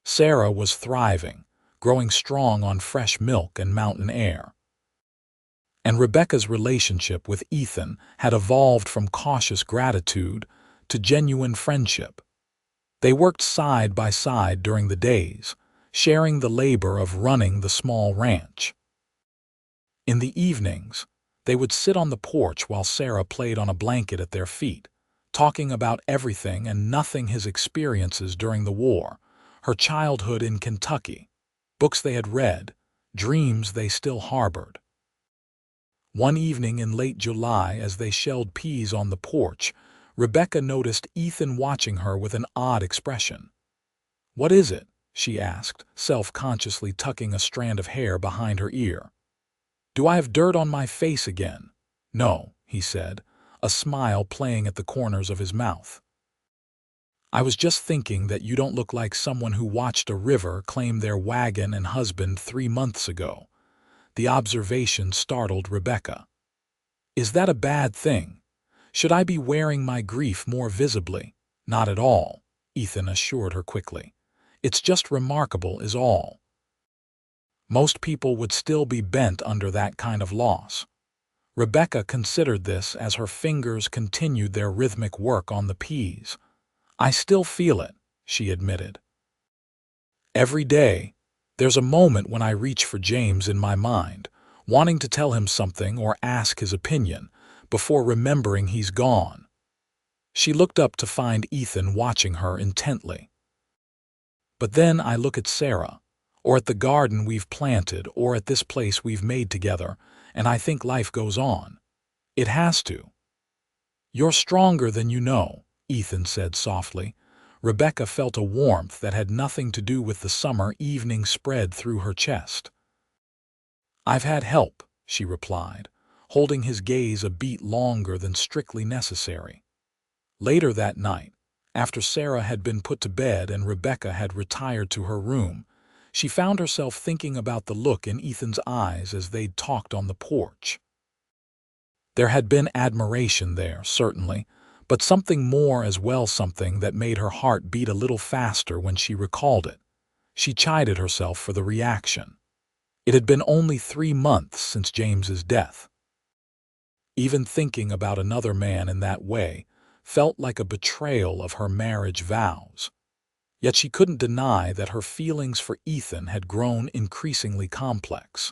A: Sarah was thriving, growing strong on fresh milk and mountain air. And Rebecca's relationship with Ethan had evolved from cautious gratitude to genuine friendship. They worked side by side during the days, sharing the labor of running the small ranch. In the evenings, they would sit on the porch while Sarah played on a blanket at their feet, talking about everything and nothing: his experiences during the war, her childhood in Kentucky, books they had read, dreams they still harbored. One evening in late July, as they shelled peas on the porch, Rebecca noticed Ethan watching her with an odd expression. "What is it?" she asked, self-consciously tucking a strand of hair behind her ear. "Do I have dirt on my face again?" "No," he said, a smile playing at the corners of his mouth. "I was just thinking that you don't look like someone who watched a river claim their wagon and husband 3 months ago." The observation startled Rebecca. "Is that a bad thing? Should I be wearing my grief more visibly?" "Not at all," Ethan assured her quickly. "It's just remarkable is all. Most people would still be bent under that kind of loss." Rebecca considered this as her fingers continued their rhythmic work on the peas. I still feel it, she admitted. Every day, there's a moment when I reach for James in my mind, wanting to tell him something or ask his opinion, before remembering he's gone. She looked up to find Ethan watching her intently. But then I look at Sarah, or at the garden we've planted, or at this place we've made together, and I think life goes on. It has to. You're stronger than you know, Ethan said softly. Rebecca felt a warmth that had nothing to do with the summer evening spread through her chest. I've had help, she replied, holding his gaze a beat longer than strictly necessary. Later that night, after Sarah had been put to bed and Rebecca had retired to her room, she found herself thinking about the look in Ethan's eyes as they'd talked on the porch. There had been admiration there, certainly, but something more as well, something that made her heart beat a little faster when she recalled it. She chided herself for the reaction. It had been only 3 months since James's death. Even thinking about another man in that way felt like a betrayal of her marriage vows. Yet she couldn't deny that her feelings for Ethan had grown increasingly complex.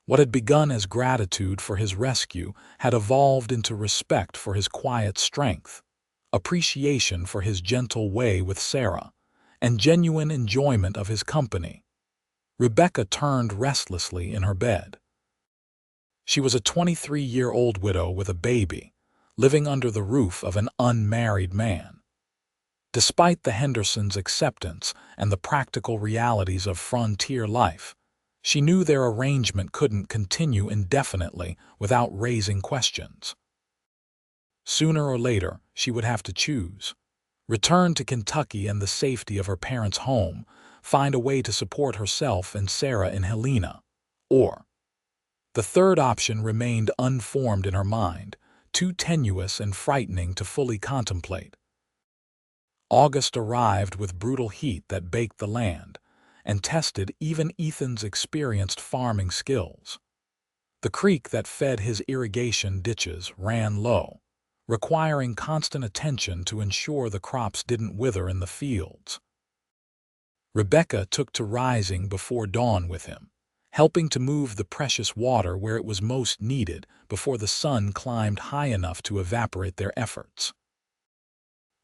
A: What had begun as gratitude for his rescue had evolved into respect for his quiet strength, appreciation for his gentle way with Sarah, and genuine enjoyment of his company. Rebecca turned restlessly in her bed. She was a 23-year-old widow with a baby, living under the roof of an unmarried man. Despite the Hendersons' acceptance and the practical realities of frontier life, she knew their arrangement couldn't continue indefinitely without raising questions. Sooner or later, she would have to choose: return to Kentucky and the safety of her parents' home, find a way to support herself and Sarah in Helena, or the third option remained unformed in her mind, too tenuous and frightening to fully contemplate. August arrived with brutal heat that baked the land and tested even Ethan's experienced farming skills. The creek that fed his irrigation ditches ran low, requiring constant attention to ensure the crops didn't wither in the fields. Rebecca took to rising before dawn with him, helping to move the precious water where it was most needed before the sun climbed high enough to evaporate their efforts.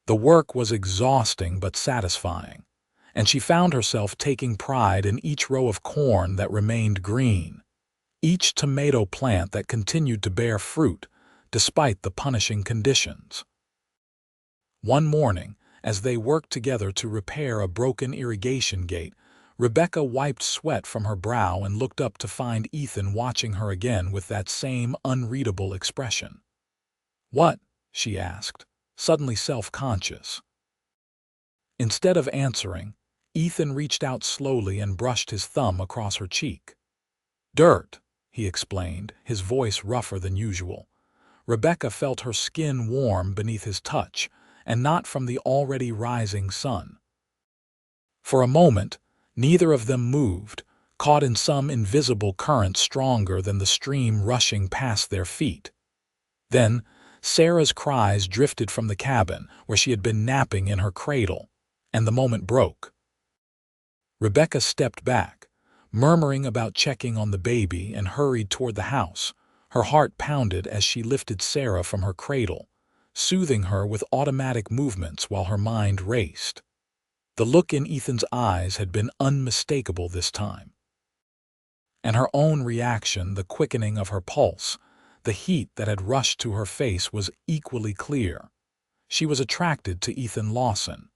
A: The work was exhausting but satisfying, and she found herself taking pride in each row of corn that remained green, each tomato plant that continued to bear fruit despite the punishing conditions. One morning, as they worked together to repair a broken irrigation gate, Rebecca wiped sweat from her brow and looked up to find Ethan watching her again with that same unreadable expression. "What?" she asked, suddenly self-conscious. Instead of answering, Ethan reached out slowly and brushed his thumb across her cheek. "Dirt," he explained, his voice rougher than usual. Rebecca felt her skin warm beneath his touch, and not from the already rising sun. For a moment, neither of them moved, caught in some invisible current stronger than the stream rushing past their feet. Then, Sarah's cries drifted from the cabin, where she had been napping in her cradle, and the moment broke. Rebecca stepped back, murmuring about checking on the baby, and hurried toward the house. Her heart pounded as she lifted Sarah from her cradle, soothing her with automatic movements while her mind raced. The look in Ethan's eyes had been unmistakable this time. And her own reaction, the quickening of her pulse, the heat that had rushed to her face, was equally clear. She was attracted to Ethan Lawson.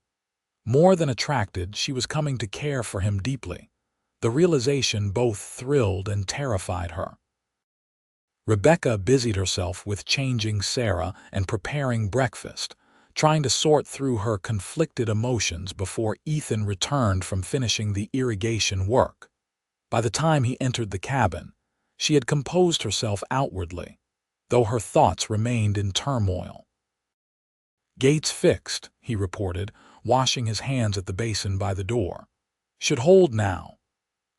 A: More than attracted, she was coming to care for him deeply. The realization both thrilled and terrified her. Rebecca busied herself with changing Sarah and preparing breakfast, trying to sort through her conflicted emotions before Ethan returned from finishing the irrigation work. By the time he entered the cabin, she had composed herself outwardly, though her thoughts remained in turmoil. "Gates fixed," he reported, washing his hands at the basin by the door. "Should hold now."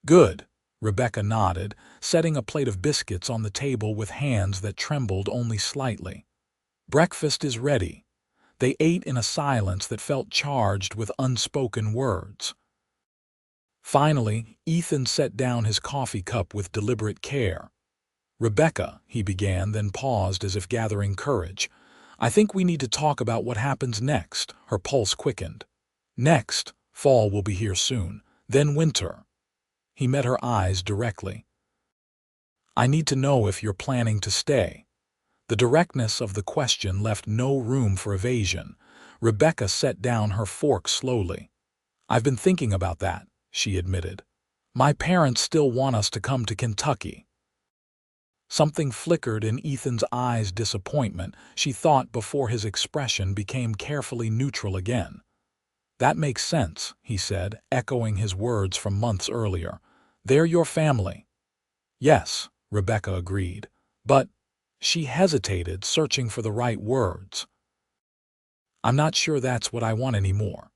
A: "Good," Rebecca nodded, setting a plate of biscuits on the table with hands that trembled only slightly. "Breakfast is ready." They ate in a silence that felt charged with unspoken words. Finally, Ethan set down his coffee cup with deliberate care. "Rebecca," he began, then paused as if gathering courage. "I think we need to talk about what happens next." Her pulse quickened. "Next, fall will be here soon. Then winter." He met her eyes directly. "I need to know if you're planning to stay." The directness of the question left no room for evasion. Rebecca set down her fork slowly. "I've been thinking about that," she admitted. "My parents still want us to come to Kentucky." Something flickered in Ethan's eyes, disappointment, she thought, before his expression became carefully neutral again. "That makes sense," he said, echoing his words from months earlier. "They're your family." "Yes," Rebecca agreed. "But—" she hesitated, searching for the right words. "I'm not sure that's what I want anymore."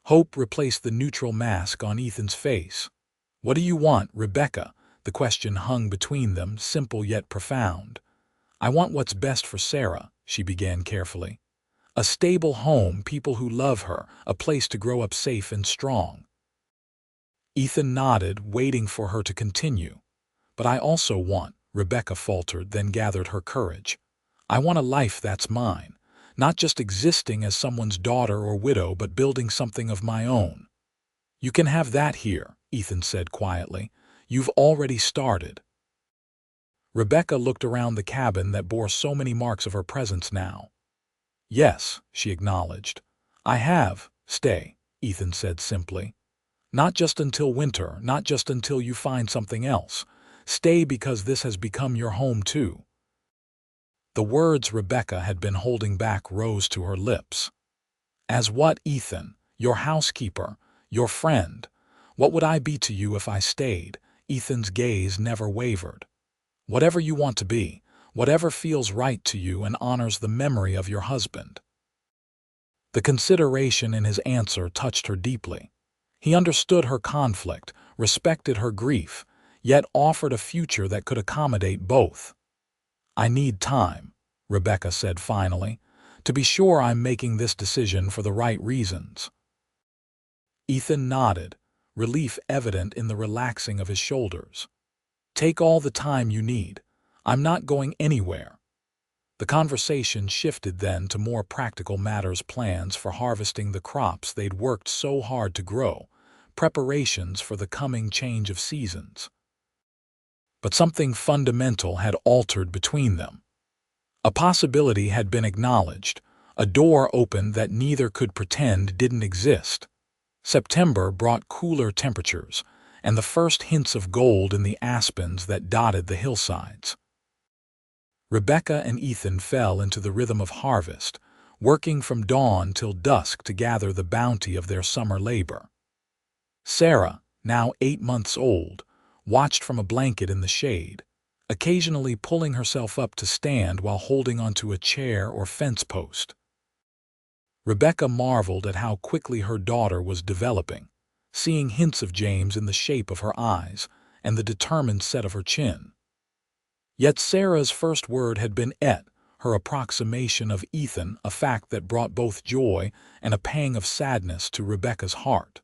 A: Hope replaced the neutral mask on Ethan's face. "What do you want, Rebecca?" The question hung between them, simple yet profound. "I want what's best for Sarah," she began carefully. "A stable home, people who love her, a place to grow up safe and strong." Ethan nodded, waiting for her to continue. "But I also want," Rebecca faltered, then gathered her courage. "I want a life that's mine, not just existing as someone's daughter or widow, but building something of my own." "You can have that here," Ethan said quietly. "You've already started." Rebecca looked around the cabin that bore so many marks of her presence now. "Yes," she acknowledged. "I have." "Stay," Ethan said simply. "Not just until winter, not just until you find something else. Stay because this has become your home too." The words Rebecca had been holding back rose to her lips. "As what, Ethan? Your housekeeper? Your friend? What would I be to you if I stayed?" Ethan's gaze never wavered. "Whatever you want to be, whatever feels right to you and honors the memory of your husband." The consideration in his answer touched her deeply. He understood her conflict, respected her grief, yet offered a future that could accommodate both. "I need time," Rebecca said finally, "to be sure I'm making this decision for the right reasons." Ethan nodded, relief evident in the relaxing of his shoulders. "Take all the time you need. I'm not going anywhere." The conversation shifted then to more practical matters, plans for harvesting the crops they'd worked so hard to grow, preparations for the coming change of seasons. But something fundamental had altered between them. A possibility had been acknowledged, a door opened that neither could pretend didn't exist. September brought cooler temperatures, and the first hints of gold in the aspens that dotted the hillsides. Rebecca and Ethan fell into the rhythm of harvest, working from dawn till dusk to gather the bounty of their summer labor. Sarah, now 8 months old, watched from a blanket in the shade, occasionally pulling herself up to stand while holding onto a chair or fence post. Rebecca marveled at how quickly her daughter was developing, seeing hints of James in the shape of her eyes and the determined set of her chin. Yet Sarah's first word had been "et," her approximation of Ethan, a fact that brought both joy and a pang of sadness to Rebecca's heart.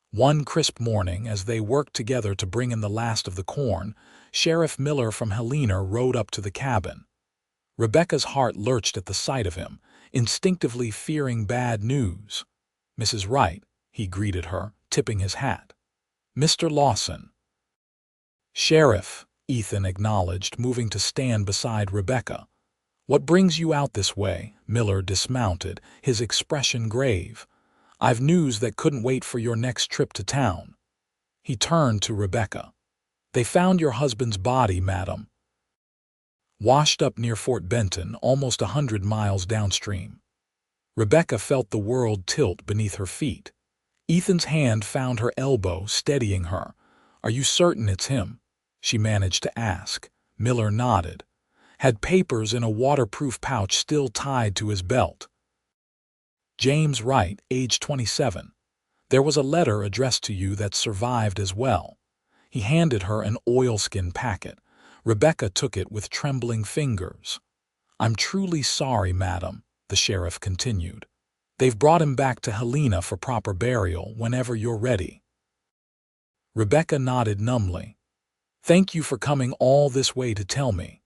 A: One crisp morning, as they worked together to bring in the last of the corn, Sheriff Miller from Helena rode up to the cabin. Rebecca's heart lurched at the sight of him, instinctively fearing bad news. "Mrs. Wright," he greeted her, tipping his hat. "Mr. Lawson." "Sheriff," Ethan acknowledged, moving to stand beside Rebecca. "What brings you out this way?" Miller dismounted, his expression grave. "I've news that couldn't wait for your next trip to town." He turned to Rebecca. "They found your husband's body, madam. Washed up near Fort Benton, almost 100 miles downstream." Rebecca felt the world tilt beneath her feet. Ethan's hand found her elbow, steadying her. "Are you certain it's him?" she managed to ask. Miller nodded. "Had papers in a waterproof pouch still tied to his belt." "James Wright, age 27. There was a letter addressed to you that survived as well." He handed her an oilskin packet. Rebecca took it with trembling fingers. "I'm truly sorry, madam." the sheriff continued. "They've brought him back to Helena for proper burial whenever you're ready." Rebecca nodded numbly. "Thank you for coming all this way to tell me."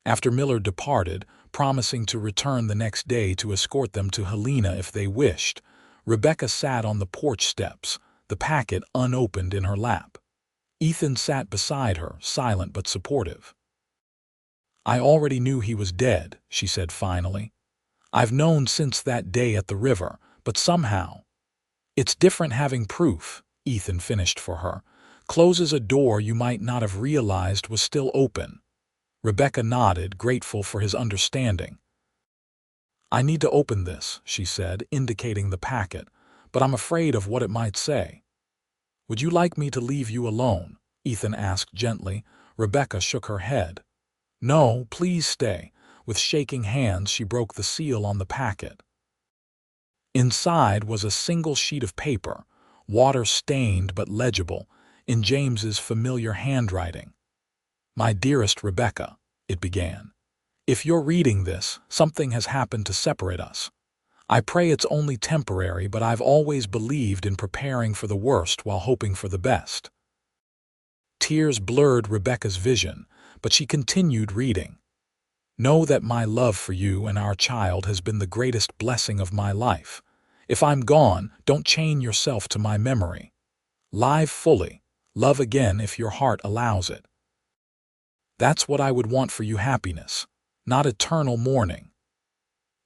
A: After Miller departed, promising to return the next day to escort them to Helena if they wished, Rebecca sat on the porch steps, the packet unopened in her lap. Ethan sat beside her, silent but supportive. "I already knew he was dead," she said finally. "I've known since that day at the river, but somehow—" "It's different having proof," Ethan finished for her. "Closes a door you might not have realized was still open." Rebecca nodded, grateful for his understanding. "I need to open this," she said, indicating the packet, "but I'm afraid of what it might say." "Would you like me to leave you alone?" Ethan asked gently. Rebecca shook her head. "No, please stay." With shaking hands, she broke the seal on the packet. Inside was a single sheet of paper, water-stained but legible, in James's familiar handwriting. "My dearest Rebecca," it began, "if you're reading this, something has happened to separate us. I pray it's only temporary, but I've always believed in preparing for the worst while hoping for the best." Tears blurred Rebecca's vision, but she continued reading. "Know that my love for you and our child has been the greatest blessing of my life. If I'm gone, don't chain yourself to my memory. Live fully, love again if your heart allows it. That's what I would want for you, happiness, not eternal mourning."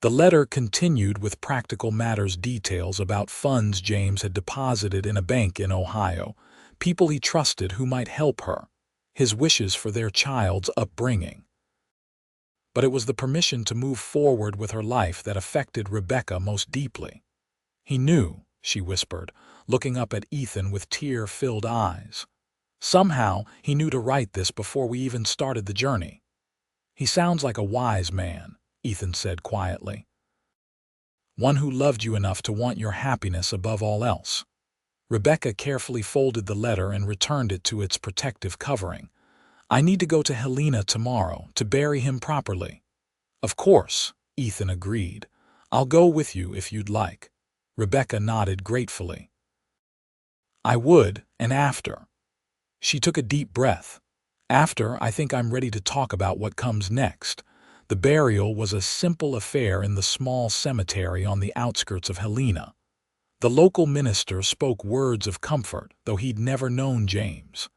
A: The letter continued with practical matters, details about funds James had deposited in a bank in Ohio, people he trusted who might help her, his wishes for their child's upbringing. But it was the permission to move forward with her life that affected Rebecca most deeply. "He knew," she whispered, looking up at Ethan with tear-filled eyes. "Somehow, he knew to write this before we even started the journey." "He sounds like a wise man," Ethan said quietly. "One who loved you enough to want your happiness above all else." Rebecca carefully folded the letter and returned it to its protective covering. "I need to go to Helena tomorrow to bury him properly." "Of course," Ethan agreed. "I'll go with you if you'd like." Rebecca nodded gratefully. "I would, and after." She took a deep breath. "After, I think I'm ready to talk about what comes next." The burial was a simple affair in the small cemetery on the outskirts of Helena. The local minister spoke words of comfort, though he'd never known James.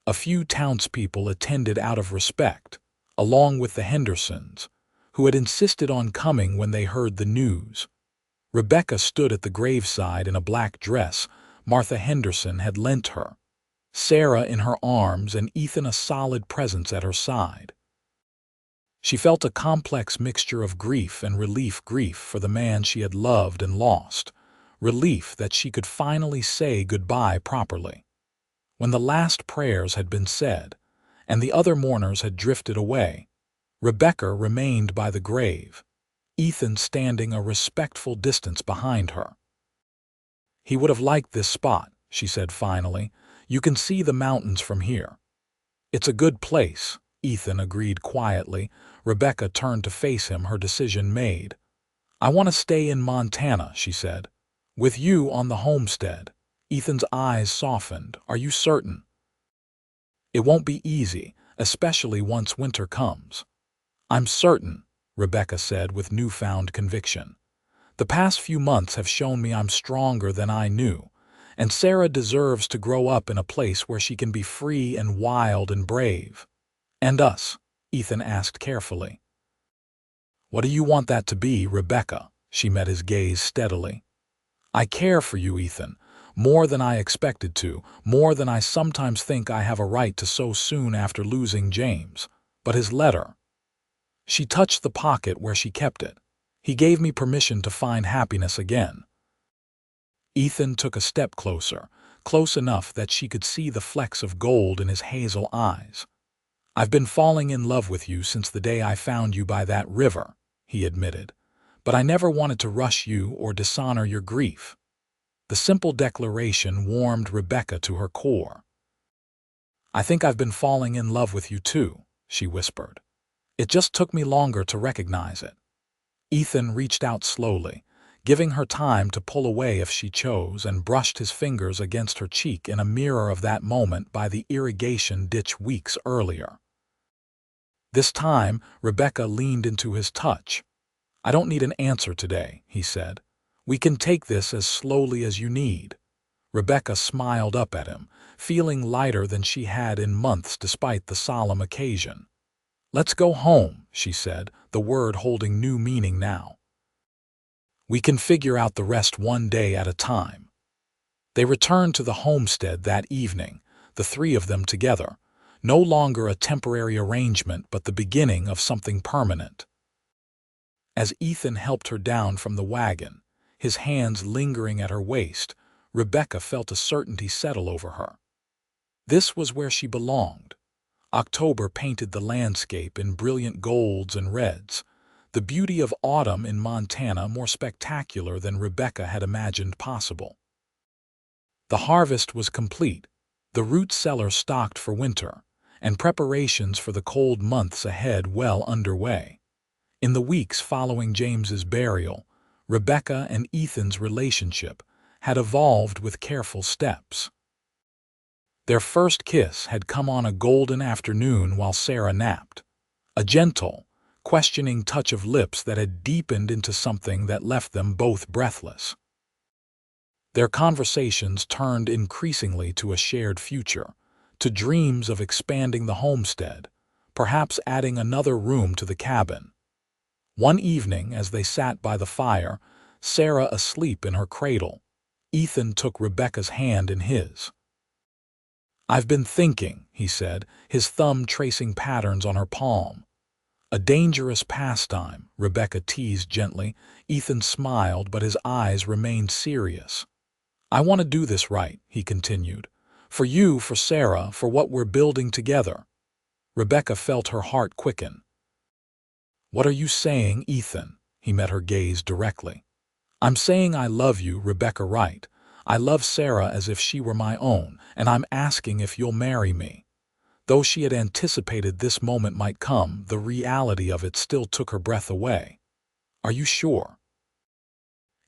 A: A few townspeople attended out of respect, along with the Hendersons, who had insisted on coming when they heard the news. Rebecca stood at the graveside in a black dress Martha Henderson had lent her, Sarah in her arms and Ethan a solid presence at her side. She felt a complex mixture of grief and relief, grief for the man she had loved and lost, relief that she could finally say goodbye properly. When the last prayers had been said, and the other mourners had drifted away, Rebecca remained by the grave, Ethan standing a respectful distance behind her. "He would have liked this spot," she said finally. "You can see the mountains from here." "It's a good place," Ethan agreed quietly. Rebecca turned to face him, her decision made. "I want to stay in Montana," she said. "With you on the homestead." Ethan's eyes softened. "Are you certain?" "It won't be easy, especially once winter comes." "I'm certain," Rebecca said with newfound conviction. "The past few months have shown me I'm stronger than I knew, and Sarah deserves to grow up in a place where she can be free and wild and brave." "And us?" Ethan asked carefully. "What do you want that to be, Rebecca?" She met his gaze steadily. "I care for you, Ethan, more than I expected to, more than I sometimes think I have a right to so soon after losing James. But his letter—" She touched the pocket where she kept it. "He gave me permission to find happiness again." Ethan took a step closer, close enough that she could see the flecks of gold in his hazel eyes. "I've been falling in love with you since the day I found you by that river," he admitted. "But I never wanted to rush you or dishonor your grief." The simple declaration warmed Rebecca to her core. "I think I've been falling in love with you too," she whispered. "It just took me longer to recognize it." Ethan reached out slowly, giving her time to pull away if she chose, and brushed his fingers against her cheek in a mirror of that moment by the irrigation ditch weeks earlier. This time, Rebecca leaned into his touch. "I don't need an answer today," he said. "We can take this as slowly as you need." Rebecca smiled up at him, feeling lighter than she had in months despite the solemn occasion. "Let's go home," she said, the word holding new meaning now. "We can figure out the rest one day at a time." They returned to the homestead that evening, the three of them together, no longer a temporary arrangement but the beginning of something permanent. As Ethan helped her down from the wagon, his hands lingering at her waist, Rebecca felt a certainty settle over her. This was where she belonged. October painted the landscape in brilliant golds and reds, the beauty of autumn in Montana more spectacular than Rebecca had imagined possible. The harvest was complete, the root cellar stocked for winter, and preparations for the cold months ahead well underway. In the weeks following James's burial, Rebecca and Ethan's relationship had evolved with careful steps. Their first kiss had come on a golden afternoon while Sarah napped, a gentle, questioning touch of lips that had deepened into something that left them both breathless. Their conversations turned increasingly to a shared future, to dreams of expanding the homestead, perhaps adding another room to the cabin. One evening, as they sat by the fire, Sarah asleep in her cradle, Ethan took Rebecca's hand in his. "I've been thinking," he said, his thumb tracing patterns on her palm. "A dangerous pastime," Rebecca teased gently. Ethan smiled, but his eyes remained serious. "I want to do this right," he continued. "For you, for Sarah, for what we're building together." Rebecca felt her heart quicken. "What are you saying, Ethan?" He met her gaze directly. "I'm saying I love you, Rebecca Wright. I love Sarah as if she were my own, and I'm asking if you'll marry me." Though she had anticipated this moment might come, the reality of it still took her breath away. "Are you sure?"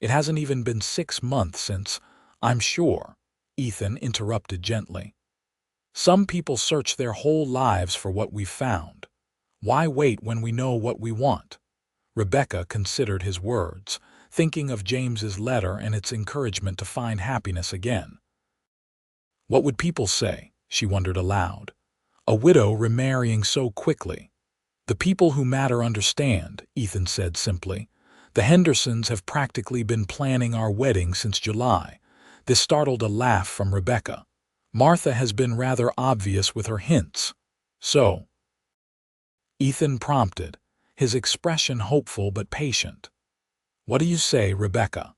A: "It hasn't even been 6 months since—" "I'm sure," Ethan interrupted gently. "Some people search their whole lives for what we've found. Why wait when we know what we want?" Rebecca considered his words, thinking of James's letter and its encouragement to find happiness again. What would people say, she wondered aloud. A widow remarrying so quickly. "The people who matter understand," Ethan said simply. "The Hendersons have practically been planning our wedding since July." This startled a laugh from Rebecca. "Martha has been rather obvious with her hints." "So?" Ethan prompted, his expression hopeful but patient. "What do you say, Rebecca?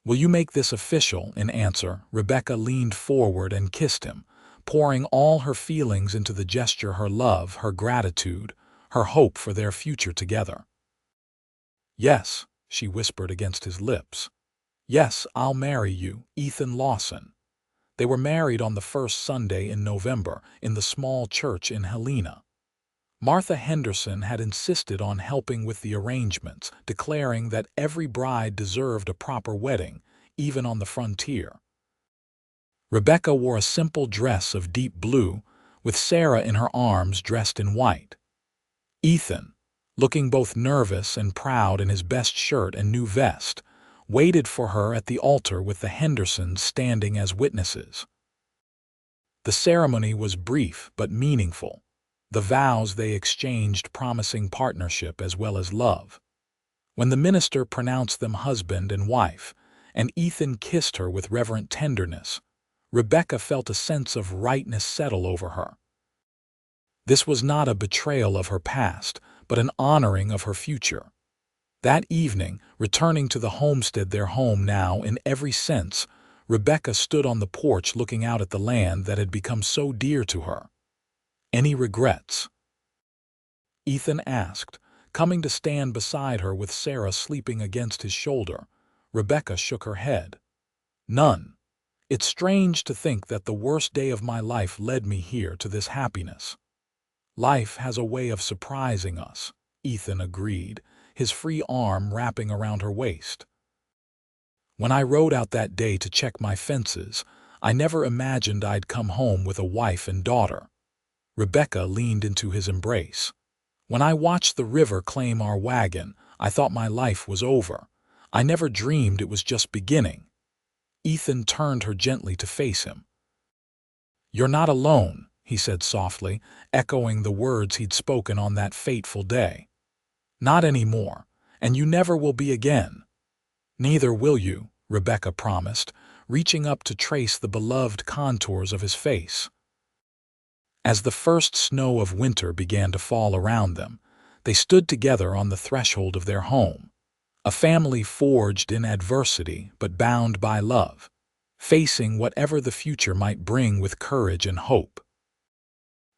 A: Will you make this official?" In answer, Rebecca leaned forward and kissed him, pouring all her feelings into the gesture, her love, her gratitude, her hope for their future together. "Yes," she whispered against his lips. "Yes, I'll marry you, Ethan Lawson." They were married on the first Sunday in November in the small church in Helena. Martha Henderson had insisted on helping with the arrangements, declaring that every bride deserved a proper wedding, even on the frontier. Rebecca wore a simple dress of deep blue, with Sarah in her arms dressed in white. Ethan, looking both nervous and proud in his best shirt and new vest, waited for her at the altar with the Hendersons standing as witnesses. The ceremony was brief but meaningful, the vows they exchanged promising partnership as well as love. When the minister pronounced them husband and wife, and Ethan kissed her with reverent tenderness, Rebecca felt a sense of rightness settle over her. This was not a betrayal of her past, but an honoring of her future. That evening, returning to the homestead, their home now in every sense, Rebecca stood on the porch looking out at the land that had become so dear to her. "Any regrets?" Ethan asked, coming to stand beside her with Sarah sleeping against his shoulder. Rebecca shook her head. "None. It's strange to think that the worst day of my life led me here to this happiness." "Life has a way of surprising us," Ethan agreed, his free arm wrapping around her waist. "When I rode out that day to check my fences, I never imagined I'd come home with a wife and daughter." Rebecca leaned into his embrace. "When I watched the river claim our wagon, I thought my life was over. I never dreamed it was just beginning." Ethan turned her gently to face him. "You're not alone," he said softly, echoing the words he'd spoken on that fateful day. "Not anymore, and you never will be again." "Neither will you," Rebecca promised, reaching up to trace the beloved contours of his face. As the first snow of winter began to fall around them, they stood together on the threshold of their home, a family forged in adversity but bound by love, facing whatever the future might bring with courage and hope.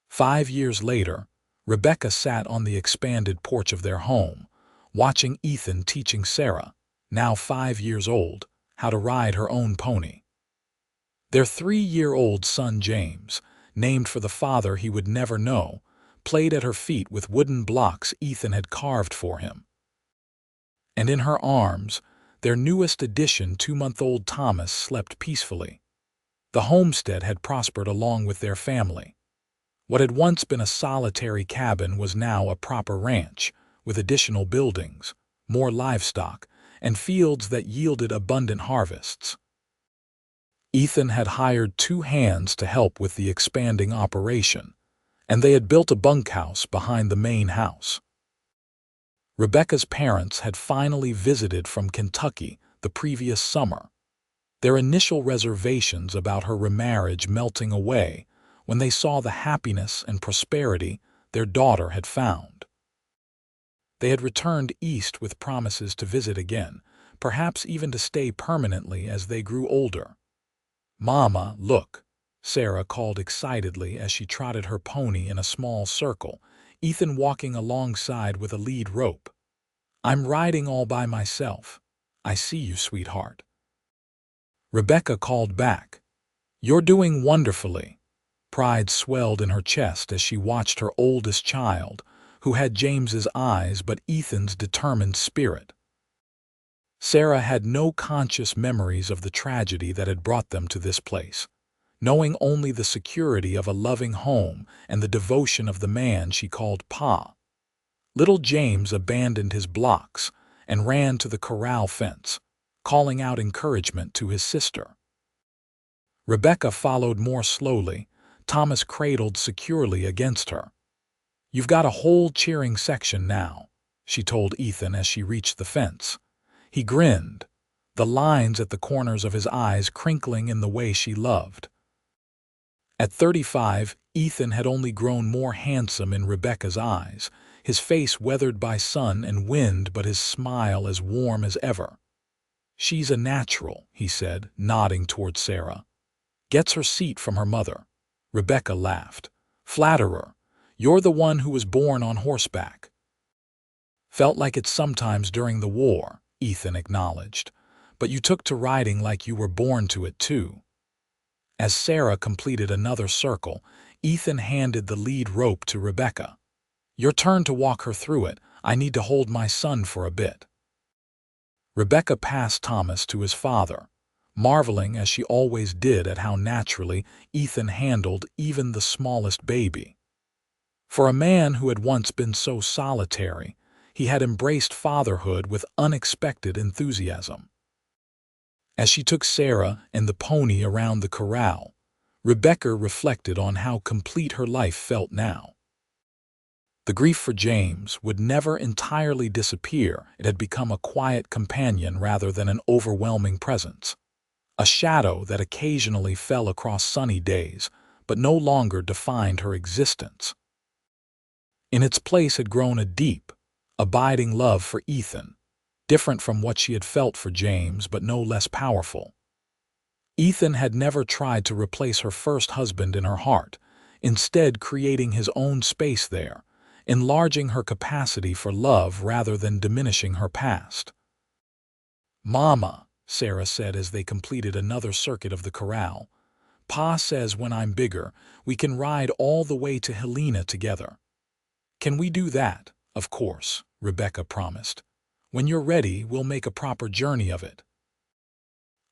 A: 5 years later, Rebecca sat on the expanded porch of their home, watching Ethan teaching Sarah, now 5 years old, how to ride her own pony. Their 3-year-old son James, named for the father he would never know, played at her feet with wooden blocks Ethan had carved for him. And in her arms, their newest addition, 2-month-old Thomas, slept peacefully. The homestead had prospered along with their family. What had once been a solitary cabin was now a proper ranch, with additional buildings, more livestock, and fields that yielded abundant harvests. Ethan had hired 2 hands to help with the expanding operation, and they had built a bunkhouse behind the main house. Rebecca's parents had finally visited from Kentucky the previous summer, their initial reservations about her remarriage melting away when they saw the happiness and prosperity their daughter had found. They had returned east with promises to visit again, perhaps even to stay permanently as they grew older. "Mama, look," Sarah called excitedly as she trotted her pony in a small circle, Ethan walking alongside with a lead rope. "I'm riding all by myself. I see you, sweetheart." Rebecca called back, "You're doing wonderfully." Pride swelled in her chest as she watched her oldest child, who had James's eyes but Ethan's determined spirit. Sarah had no conscious memories of the tragedy that had brought them to this place, knowing only the security of a loving home and the devotion of the man she called Pa. Little James abandoned his blocks and ran to the corral fence, calling out encouragement to his sister. Rebecca followed more slowly, Thomas cradled securely against her. "You've got a whole cheering section now," she told Ethan as she reached the fence. He grinned, the lines at the corners of his eyes crinkling in the way she loved. At 35, Ethan had only grown more handsome in Rebecca's eyes, his face weathered by sun and wind but his smile as warm as ever. "She's a natural," he said, nodding toward Sarah. "Gets her seat from her mother." Rebecca laughed. "Flatterer, you're the one who was born on horseback." "Felt like it sometimes during the war," Ethan acknowledged, "but you took to riding like you were born to it too." As Sarah completed another circle, Ethan handed the lead rope to Rebecca. "Your turn to walk her through it. I need to hold my son for a bit." Rebecca passed Thomas to his father, marveling as she always did at how naturally Ethan handled even the smallest baby. For a man who had once been so solitary, he had embraced fatherhood with unexpected enthusiasm. As she took Sarah and the pony around the corral, Rebecca reflected on how complete her life felt now. The grief for James would never entirely disappear. It had become a quiet companion rather than an overwhelming presence, a shadow that occasionally fell across sunny days but no longer defined her existence. In its place had grown a deep, abiding love for Ethan, different from what she had felt for James but no less powerful. Ethan had never tried to replace her first husband in her heart, instead creating his own space there, enlarging her capacity for love rather than diminishing her past. "Mama," Sarah said as they completed another circuit of the corral, "Pa says when I'm bigger, we can ride all the way to Helena together." "Can we do that?" "Of course," Rebecca promised. When you're ready, we'll make a proper journey of it."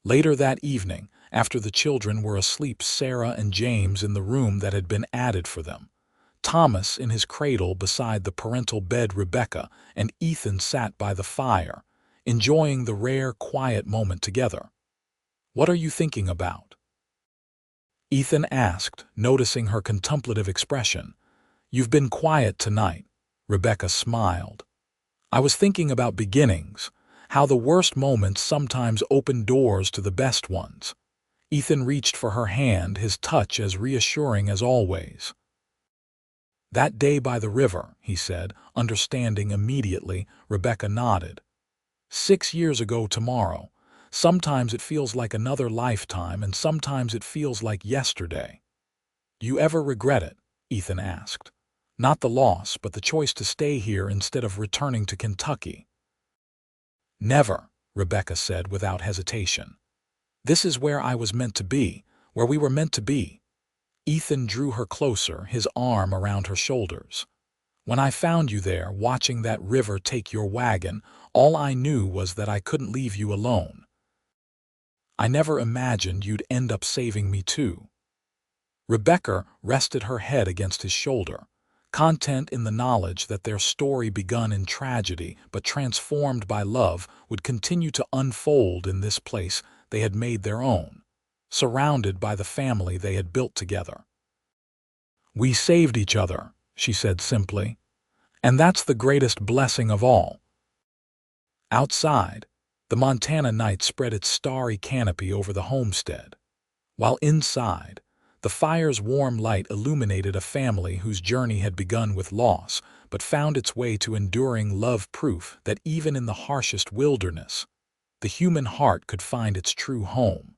A: Later that evening, after the children were asleep, Sarah and James in the room that had been added for them, Thomas in his cradle beside the parental bed, Rebecca and Ethan sat by the fire, enjoying the rare, quiet moment together. "What are you thinking about?" Ethan asked, noticing her contemplative expression. "You've been quiet tonight." Rebecca smiled. "I was thinking about beginnings, how the worst moments sometimes open doors to the best ones." Ethan reached for her hand, his touch as reassuring as always. "That day by the river," he said, understanding immediately. Rebecca nodded. "6 years ago tomorrow. Sometimes it feels like another lifetime, and sometimes it feels like yesterday." "Do you ever regret it?" Ethan asked. "Not the loss, but the choice to stay here instead of returning to Kentucky." "Never," Rebecca said without hesitation. "This is where I was meant to be, where we were meant to be." Ethan drew her closer, his arm around her shoulders. "When I found you there, watching that river take your wagon, all I knew was that I couldn't leave you alone. I never imagined you'd end up saving me too." Rebecca rested her head against his shoulder, content in the knowledge that their story, begun in tragedy but transformed by love, would continue to unfold in this place they had made their own, surrounded by the family they had built together. "We saved each other," she said simply, "and that's the greatest blessing of all." Outside, the Montana night spread its starry canopy over the homestead, while inside, the fire's warm light illuminated a family whose journey had begun with loss but found its way to enduring love, proof that even in the harshest wilderness, the human heart could find its true home.